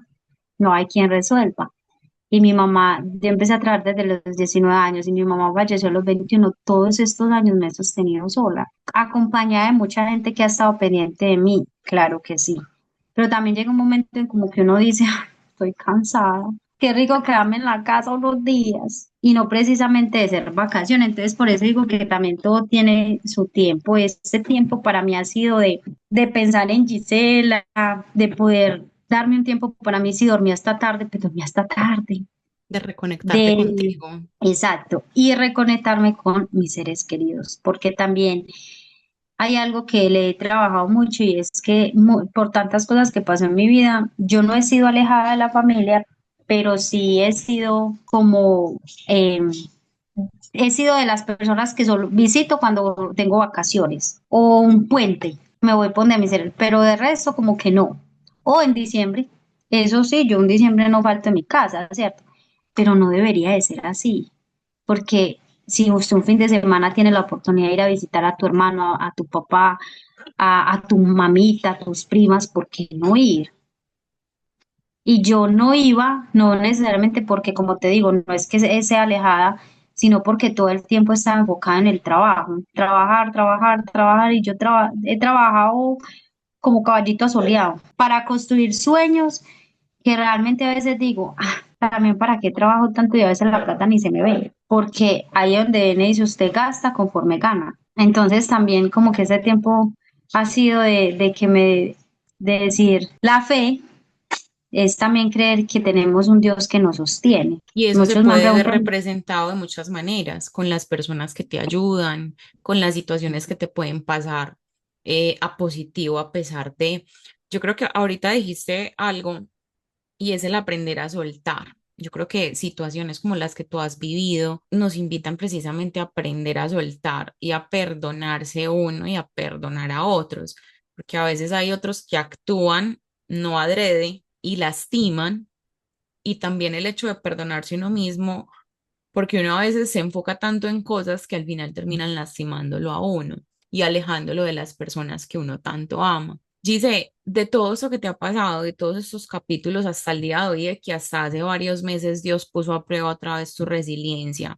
Speaker 2: no hay quien resuelva. Y mi mamá, yo empecé a trabajar desde los 19 años y mi mamá falleció a los 21. Todos estos años me he sostenido sola, acompañada de mucha gente que ha estado pendiente de mí, claro que sí. Pero también llega un momento en como que uno dice, "Ay, estoy cansada. Qué rico quedarme en la casa unos días y no precisamente de ser vacaciones". Entonces, por eso digo que también todo tiene su tiempo. Este tiempo para mí ha sido de pensar en Gisela, de poder darme un tiempo para mí. Si dormía hasta tarde, pues dormía hasta tarde.
Speaker 1: de reconectarte
Speaker 2: De,
Speaker 1: contigo.
Speaker 2: exacto, y reconectarme con mis seres queridos, porque también hay algo que le he trabajado mucho y es que por tantas cosas que pasó en mi vida, yo no he sido alejada de la familia, pero sí he sido como, he sido de las personas que solo visito cuando tengo vacaciones o un puente, me voy por donde mis seres, pero de resto como que no. O en diciembre, eso sí, yo en diciembre no falto en mi casa, ¿cierto? Pero no debería de ser así, porque si usted un fin de semana tiene la oportunidad de ir a visitar a tu hermano, a tu papá, a tu mamita, a tus primas, ¿por qué no ir? Y yo no iba, no necesariamente porque, como te digo, no es que sea alejada, sino porque todo el tiempo estaba enfocada en el trabajo, trabajar, trabajar, trabajar, y yo he trabajado como caballito asoleado para construir sueños que realmente a veces digo, también para qué trabajo tanto y a veces la plata ni se me ve, porque ahí es donde viene y dice usted gasta conforme gana. Entonces también como que ese tiempo ha sido de decir, la fe es también creer que tenemos un Dios que nos sostiene.
Speaker 1: Y eso se
Speaker 2: Muchos me han
Speaker 1: puede ver
Speaker 2: preguntado,
Speaker 1: representado de muchas maneras, con las personas que te ayudan, con las situaciones que te pueden pasar a positivo a pesar de... Yo creo que ahorita dijiste algo y es el aprender a soltar. Yo creo que situaciones como las que tú has vivido nos invitan precisamente a aprender a soltar y a perdonarse uno y a perdonar a otros, porque a veces hay otros que actúan no adrede y lastiman, y también el hecho de perdonarse uno mismo, porque uno a veces se enfoca tanto en cosas que al final terminan lastimándolo a uno y alejándolo de las personas que uno tanto ama. Gise, de todo eso que te ha pasado, de todos estos capítulos hasta el día de hoy, de que hasta hace varios meses Dios puso a prueba otra vez tu resiliencia,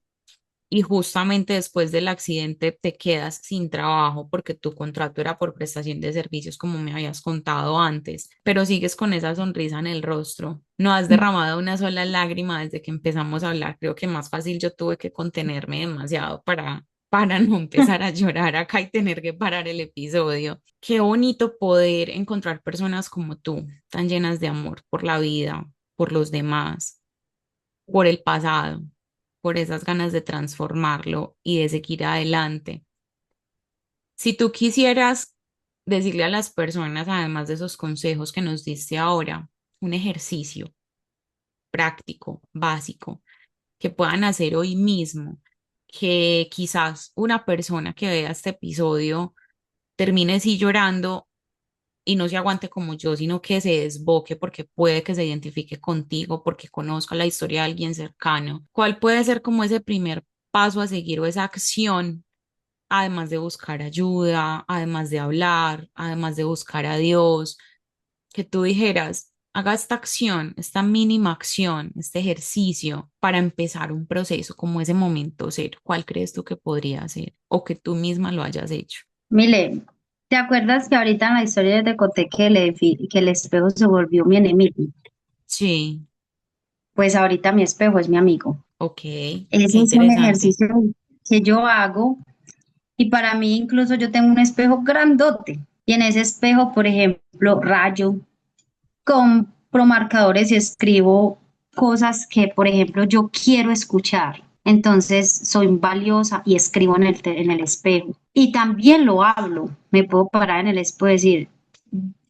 Speaker 1: y justamente después del accidente te quedas sin trabajo porque tu contrato era por prestación de servicios, como me habías contado antes, pero sigues con esa sonrisa en el rostro. No has derramado una sola lágrima desde que empezamos a hablar. Creo que más fácil yo tuve que contenerme demasiado para no empezar a llorar acá y tener que parar el episodio. Qué bonito poder encontrar personas como tú, tan llenas de amor por la vida, por los demás, por el pasado, por esas ganas de transformarlo y de seguir adelante. Si tú quisieras decirle a las personas, además de esos consejos que nos diste ahora, un ejercicio práctico, básico, que puedan hacer hoy mismo, que quizás una persona que vea este episodio termine sí llorando y no se aguante como yo, sino que se desboque porque puede que se identifique contigo, porque conozca la historia de alguien cercano. ¿Cuál puede ser como ese primer paso a seguir o esa acción, además de buscar ayuda, además de hablar, además de buscar a Dios, que tú dijeras, haga esta acción, esta mínima acción, este ejercicio para empezar un proceso como ese momento cero? ¿Cuál crees tú que podría ser o que tú misma lo hayas hecho?
Speaker 2: mire, ¿te acuerdas que ahorita en la historia te conté que que el espejo se volvió mi enemigo?
Speaker 1: Sí,
Speaker 2: Pues ahorita mi espejo es mi amigo.
Speaker 1: ok, qué
Speaker 2: Ese es un
Speaker 1: interesante.
Speaker 2: ejercicio que yo hago y para mí incluso yo tengo un espejo grandote y en ese espejo, por ejemplo, rayo, compro marcadores y escribo cosas que, por ejemplo, yo quiero escuchar. Entonces soy valiosa y escribo en el espejo. Y también lo hablo. Me puedo parar en el espejo y decir,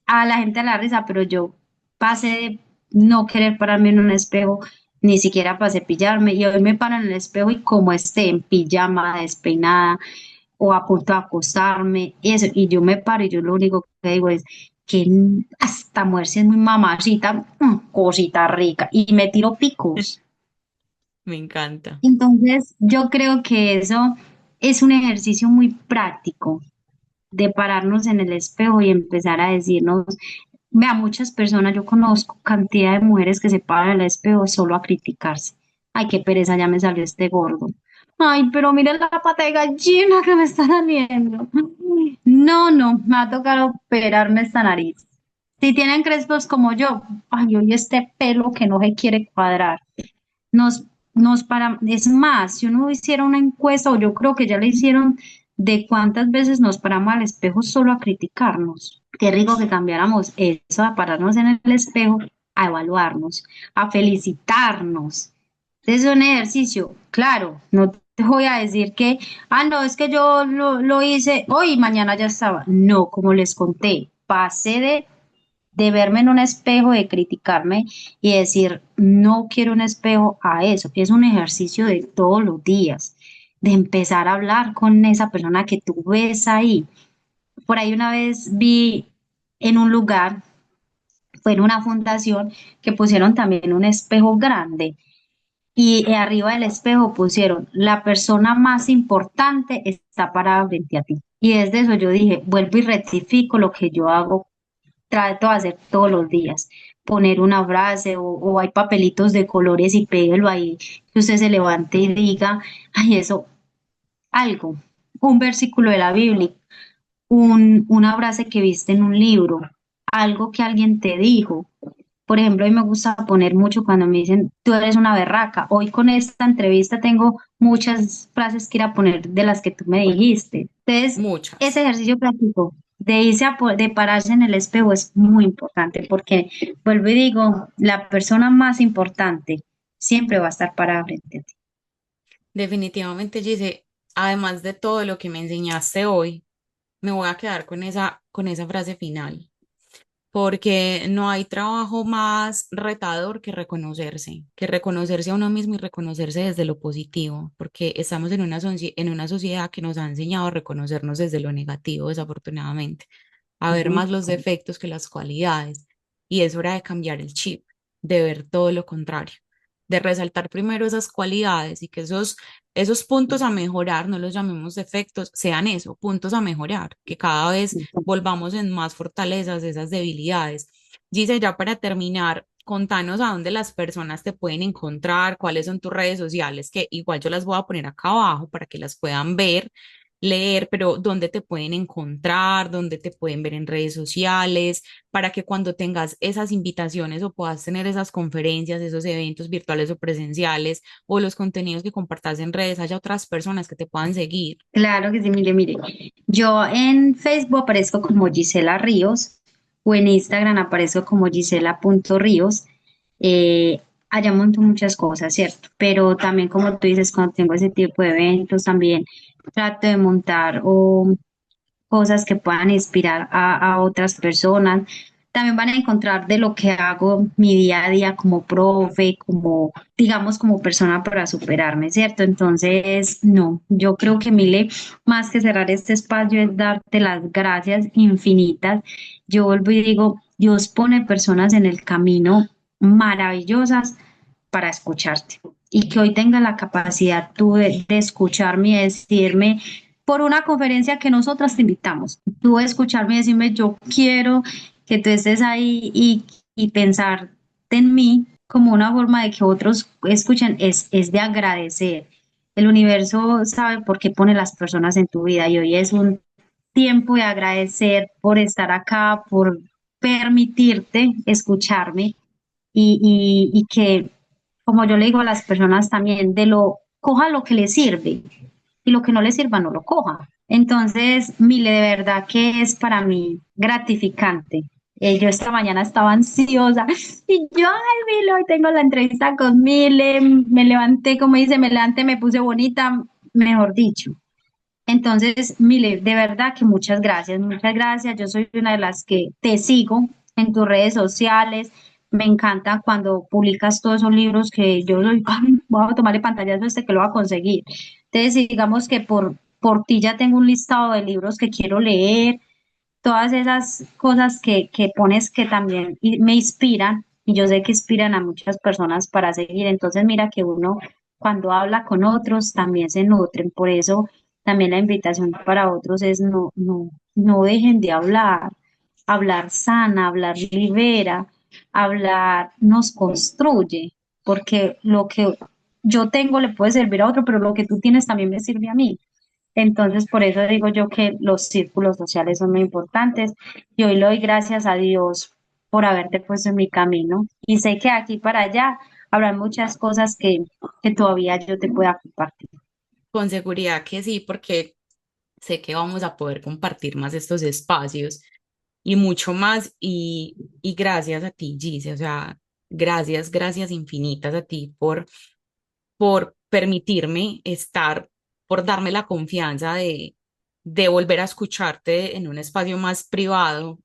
Speaker 2: a la gente le da risa, pero yo pasé de no querer pararme en un espejo, ni siquiera para cepillarme. Y hoy me paro en el espejo y como esté en pijama, despeinada o a punto de acostarme, eso, y yo me paro y yo lo único que digo es que hasta mujer si es muy mamacita, cosita rica, y me tiro picos.
Speaker 1: Me encanta.
Speaker 2: Entonces, yo creo que eso es un ejercicio muy práctico de pararnos en el espejo y empezar a decirnos, vea, muchas personas, yo conozco cantidad de mujeres que se paran en el espejo solo a criticarse. Ay, qué pereza, ya me salió este gordo. Ay, pero mira la pata de gallina que me está saliendo. No, no, me va a tocar operarme esta nariz. Si tienen crespos como yo, ay, hoy este pelo que no se quiere cuadrar. Nos, es más, si uno hiciera una encuesta, o yo creo que ya le hicieron, de cuántas veces nos paramos al espejo solo a criticarnos. Qué rico que cambiáramos eso, a pararnos en el espejo, a evaluarnos, a felicitarnos. Es un ejercicio, claro, no te voy a decir que, no, es que yo lo hice hoy y mañana ya estaba. No, como les conté, pasé de verme en un espejo, de criticarme y decir, no quiero un espejo a eso, que es un ejercicio de todos los días, de empezar a hablar con esa persona que tú ves ahí. Por ahí una vez vi en un lugar, fue en una fundación, que pusieron también un espejo grande y arriba del espejo pusieron, la persona más importante está parada frente a ti. Y desde eso yo dije, vuelvo y rectifico lo que yo hago, trato de hacer todos los días, poner una frase o hay papelitos de colores y péguelo ahí, que usted se levante y diga, ay, eso, algo, un versículo de la Biblia, una frase que viste en un libro, algo que alguien te dijo. Por ejemplo, a mí me gusta poner mucho cuando me dicen, tú eres una berraca. Hoy con esta entrevista tengo muchas frases que ir a poner de las que tú me dijiste. Entonces,
Speaker 1: Muchas.
Speaker 2: ese ejercicio práctico de irse de pararse en el espejo es muy importante porque, vuelvo y digo, la persona más importante siempre va a estar parada frente a ti.
Speaker 1: Definitivamente, Gise, además de todo lo que me enseñaste hoy, me voy a quedar con esa frase final, porque no hay trabajo más retador que reconocerse a uno mismo y reconocerse desde lo positivo, porque estamos en en una sociedad que nos ha enseñado a reconocernos desde lo negativo, desafortunadamente, a ver
Speaker 2: Ujú.
Speaker 1: más los defectos que las cualidades, y es hora de cambiar el chip, de ver todo lo contrario, de resaltar primero esas cualidades y que esos puntos a mejorar, no los llamemos defectos, sean eso, puntos a mejorar, que cada vez volvamos en más fortalezas de esas debilidades. Gise, ya para terminar, contanos a dónde las personas te pueden encontrar, cuáles son tus redes sociales, que igual yo las voy a poner acá abajo para que las puedan ver, leer, pero dónde te pueden encontrar, dónde te pueden ver en redes sociales, para que cuando tengas esas invitaciones o puedas tener esas conferencias, esos eventos virtuales o presenciales o los contenidos que compartas en redes, haya otras personas que te puedan seguir.
Speaker 2: Claro que sí, mire, mire. Yo en Facebook aparezco como Gisela Ríos o en Instagram aparezco como Gisela.Ríos. Eh, Allá monto muchas cosas, ¿cierto? Pero también, como tú dices, cuando tengo ese tipo de eventos, también trato de montar o cosas que puedan inspirar a otras personas. También van a encontrar de lo que hago mi día a día como profe, como, digamos, como persona para superarme, ¿cierto? Entonces, no, yo creo que Mile, más que cerrar este espacio, es darte las gracias infinitas. Yo vuelvo y digo, Dios pone personas en el camino maravillosas para escucharte. Y que hoy tenga la capacidad tú de escucharme y decirme, por una conferencia que nosotras te invitamos. Tú escucharme y decirme, yo quiero que tú estés ahí y pensar en mí como una forma de que otros escuchen, es de agradecer. El universo sabe por qué pone las personas en tu vida y hoy es un tiempo de agradecer por estar acá, por permitirte escucharme y que, como yo le digo a las personas también, coja lo que le sirve y lo que no le sirva no lo coja. Entonces, Mile, de verdad que es para mí gratificante Yo esta mañana estaba ansiosa y yo, ay, Mile, hoy tengo la entrevista con Mile, me levanté, como dice, me levanté, me puse bonita, mejor dicho. Entonces, Mile, de verdad que muchas gracias, muchas gracias. Yo soy una de las que te sigo en tus redes sociales. Me encanta cuando publicas todos esos libros que yo soy, "Ay, voy a tomarle pantallazo a este que lo va a conseguir". Entonces, digamos que por ti ya tengo un listado de libros que quiero leer, todas esas cosas que pones que también me inspiran y yo sé que inspiran a muchas personas para seguir. Entonces, mira que uno cuando habla con otros también se nutren. Por eso también la invitación para otros es no dejen de hablar. Hablar sana, hablar libera, hablar nos construye, porque lo que yo tengo le puede servir a otro, pero lo que tú tienes también me sirve a mí. Entonces, por eso digo yo que los círculos sociales son muy importantes y hoy le doy gracias a Dios por haberte puesto en mi camino. Y sé que aquí para allá habrá muchas cosas que todavía yo te pueda compartir.
Speaker 1: Con seguridad que sí, porque sé que vamos a poder compartir más estos espacios y mucho más. Y gracias a ti, Gise, o sea, gracias, gracias infinitas a ti por permitirme estar, por darme la confianza de volver a escucharte en un espacio más privado,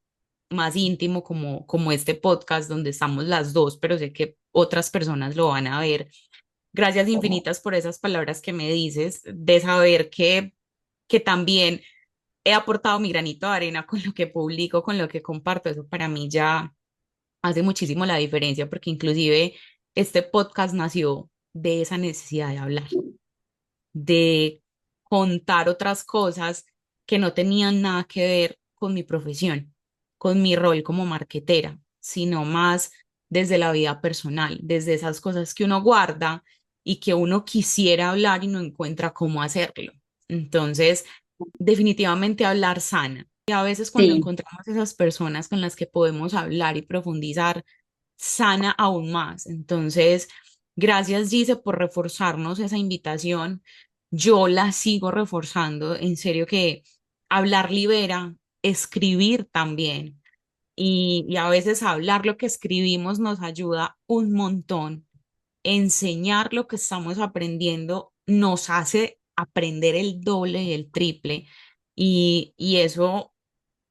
Speaker 1: más íntimo, como este podcast donde estamos las dos, pero sé que otras personas lo van a ver. Gracias infinitas por esas palabras que me dices, de saber que también he aportado mi granito de arena con lo que publico, con lo que comparto. Eso para mí ya hace muchísimo la diferencia, porque inclusive este podcast nació de esa necesidad de hablar, de contar otras cosas que no tenían nada que ver con mi profesión, con mi rol como marketera, sino más desde la vida personal, desde esas cosas que uno guarda y que uno quisiera hablar y no encuentra cómo hacerlo. Entonces, definitivamente hablar sana. Y a veces cuando
Speaker 2: Sí,
Speaker 1: encontramos esas personas con las que podemos hablar y profundizar, sana aún más. Entonces, gracias, Gise, por reforzarnos esa invitación. Yo la sigo reforzando. En serio que hablar libera, escribir también. Y a veces hablar lo que escribimos nos ayuda un montón. Enseñar lo que estamos aprendiendo nos hace aprender el doble y el triple. Y eso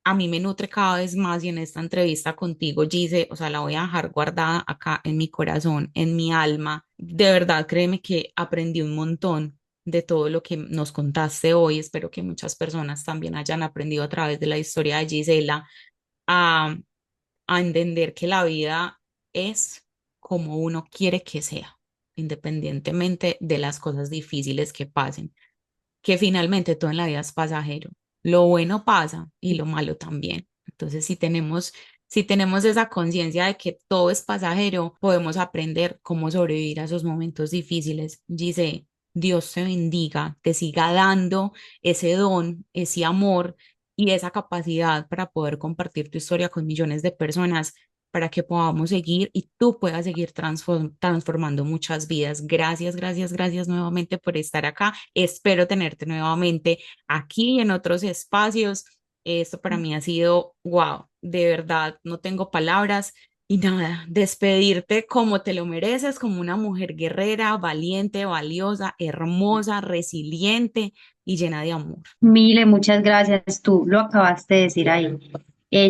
Speaker 1: a mí me nutre cada vez más y en esta entrevista contigo, Gise, o sea, la voy a dejar guardada acá en mi corazón, en mi alma. De verdad, créeme que aprendí un montón de todo lo que nos contaste hoy. Espero que muchas personas también hayan aprendido a través de la historia de Gisela a, a entender que la vida es como uno quiere que sea, independientemente de las cosas difíciles que pasen, que finalmente todo en la vida es pasajero. Lo bueno pasa y lo malo también. Entonces, si tenemos esa conciencia de que todo es pasajero, podemos aprender cómo sobrevivir a esos momentos difíciles. Dice, Dios te bendiga, te siga dando ese don, ese amor y esa capacidad para poder compartir tu historia con millones de personas para que podamos seguir y tú puedas seguir transformando muchas vidas. Gracias, gracias, gracias nuevamente por estar acá. Espero tenerte nuevamente aquí y en otros espacios. Esto para mí ha sido wow, de verdad, no tengo palabras. Y nada, despedirte como te lo mereces, como una mujer guerrera, valiente, valiosa, hermosa, resiliente y llena de amor.
Speaker 2: Mile, muchas gracias. Tú lo acabaste de decir ahí.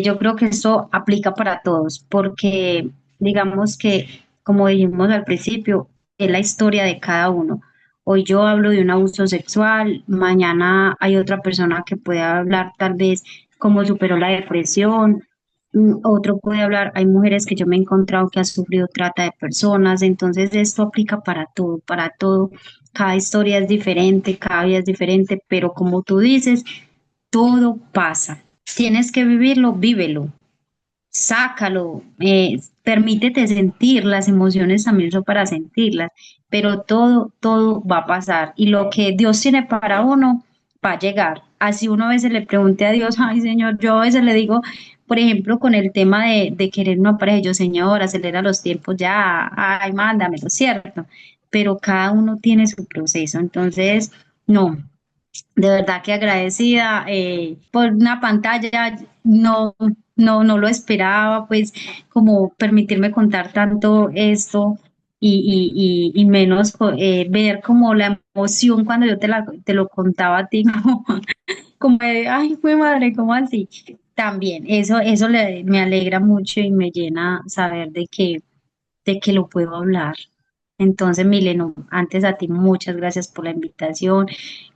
Speaker 2: Yo creo que eso aplica para todos, porque digamos que, como dijimos al principio, es la historia de cada uno. Hoy yo hablo de un abuso sexual, mañana hay otra persona que puede hablar tal vez cómo superó la depresión, otro puede hablar, hay mujeres que yo me he encontrado que han sufrido trata de personas, entonces esto aplica para todo, para todo. Cada historia es diferente, cada vida es diferente, pero como tú dices, todo pasa. Tienes que vivirlo, vívelo, sácalo, permítete sentir, las emociones también son para sentirlas, pero todo va a pasar y lo que Dios tiene para uno va a llegar. Así uno a veces le pregunte a Dios, ay Señor, yo a veces le digo, por ejemplo, con el tema de querer una pareja, yo Señor, acelera los tiempos ya, ay, mándamelo, ¿cierto? Pero cada uno tiene su proceso, entonces, no. De verdad que agradecida por una pantalla, no, no lo esperaba, pues como permitirme contar tanto esto y menos ver como la emoción cuando yo te lo contaba a ti, como de, ay, fue madre, ¿cómo así? También, eso me alegra mucho y me llena saber de que lo puedo hablar. Entonces, Mileno, antes a ti, muchas gracias por la invitación,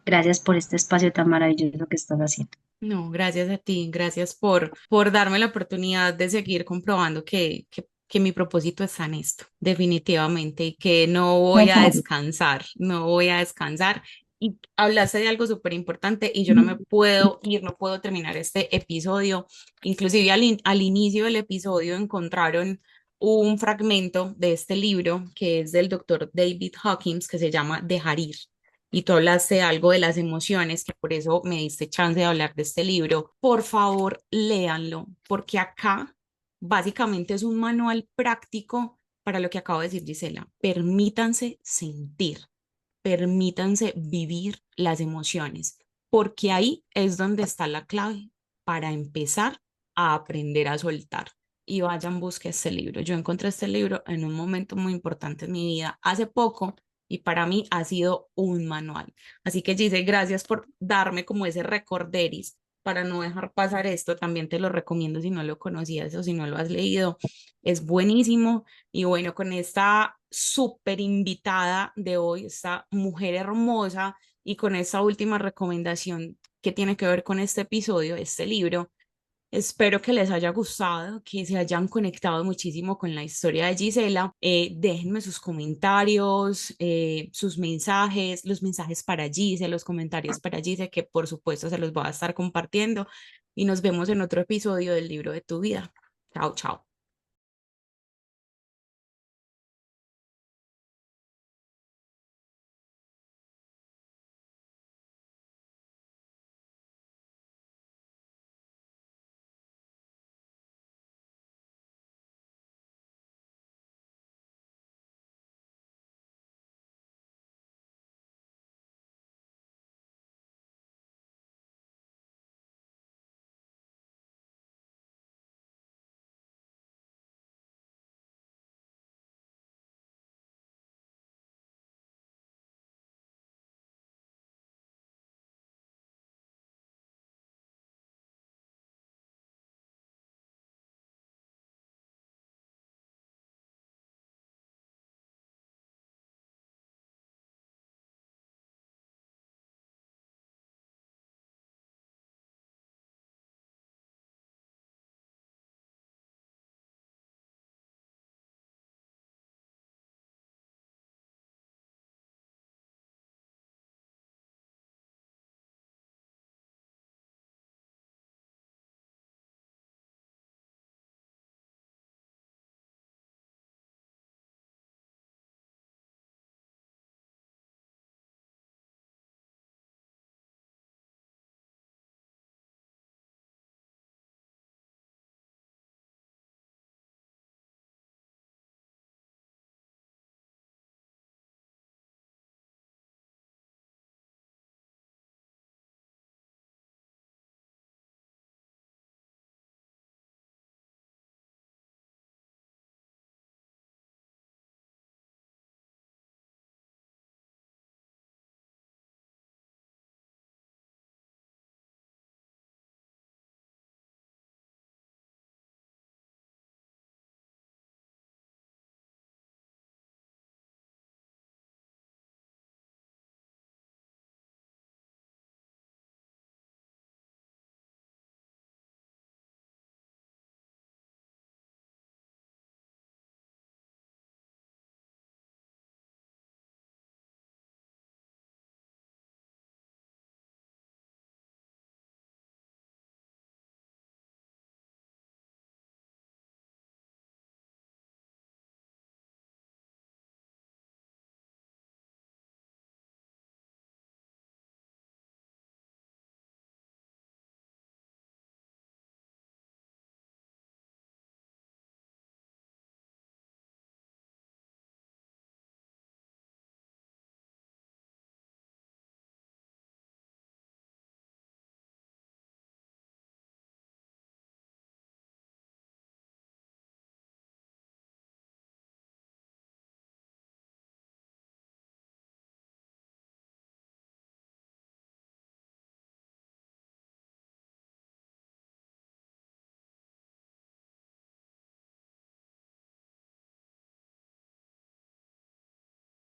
Speaker 2: gracias por este espacio tan maravilloso que estás haciendo.
Speaker 1: No, gracias a ti, gracias por darme la oportunidad de seguir comprobando que mi propósito está en esto, definitivamente, y que no voy a descansar, no voy a descansar. Y hablaste de algo súper importante y yo no me puedo ir, no puedo terminar este episodio. Inclusive al inicio del episodio encontraron un fragmento de este libro que es del doctor David Hawkins que se llama Dejar ir y tú hablaste algo de las emociones, que por eso me diste chance de hablar de este libro. Por favor, léanlo, porque acá básicamente es un manual práctico para lo que acabo de decir, Gisela. Permítanse sentir, permítanse vivir las emociones, porque ahí es donde está la clave para empezar a aprender a soltar. Y vayan, busquen este libro. Yo encontré este libro en un momento muy importante en mi vida, hace poco, y para mí ha sido un manual. Así que, Gise, gracias por darme como ese recorderis para no dejar pasar esto. También te lo recomiendo si no lo conocías o si no lo has leído. Es buenísimo. Y bueno, con esta súper invitada de hoy, esta mujer hermosa, y con esta última recomendación que tiene que ver con este episodio, este libro, espero que les haya gustado, que se hayan conectado muchísimo con la historia de Gisela. Déjenme sus comentarios, sus mensajes, los mensajes para Gise, los comentarios para Gise, que por supuesto se los voy a estar compartiendo. Y nos vemos en otro episodio del libro de tu vida. Chao, chao.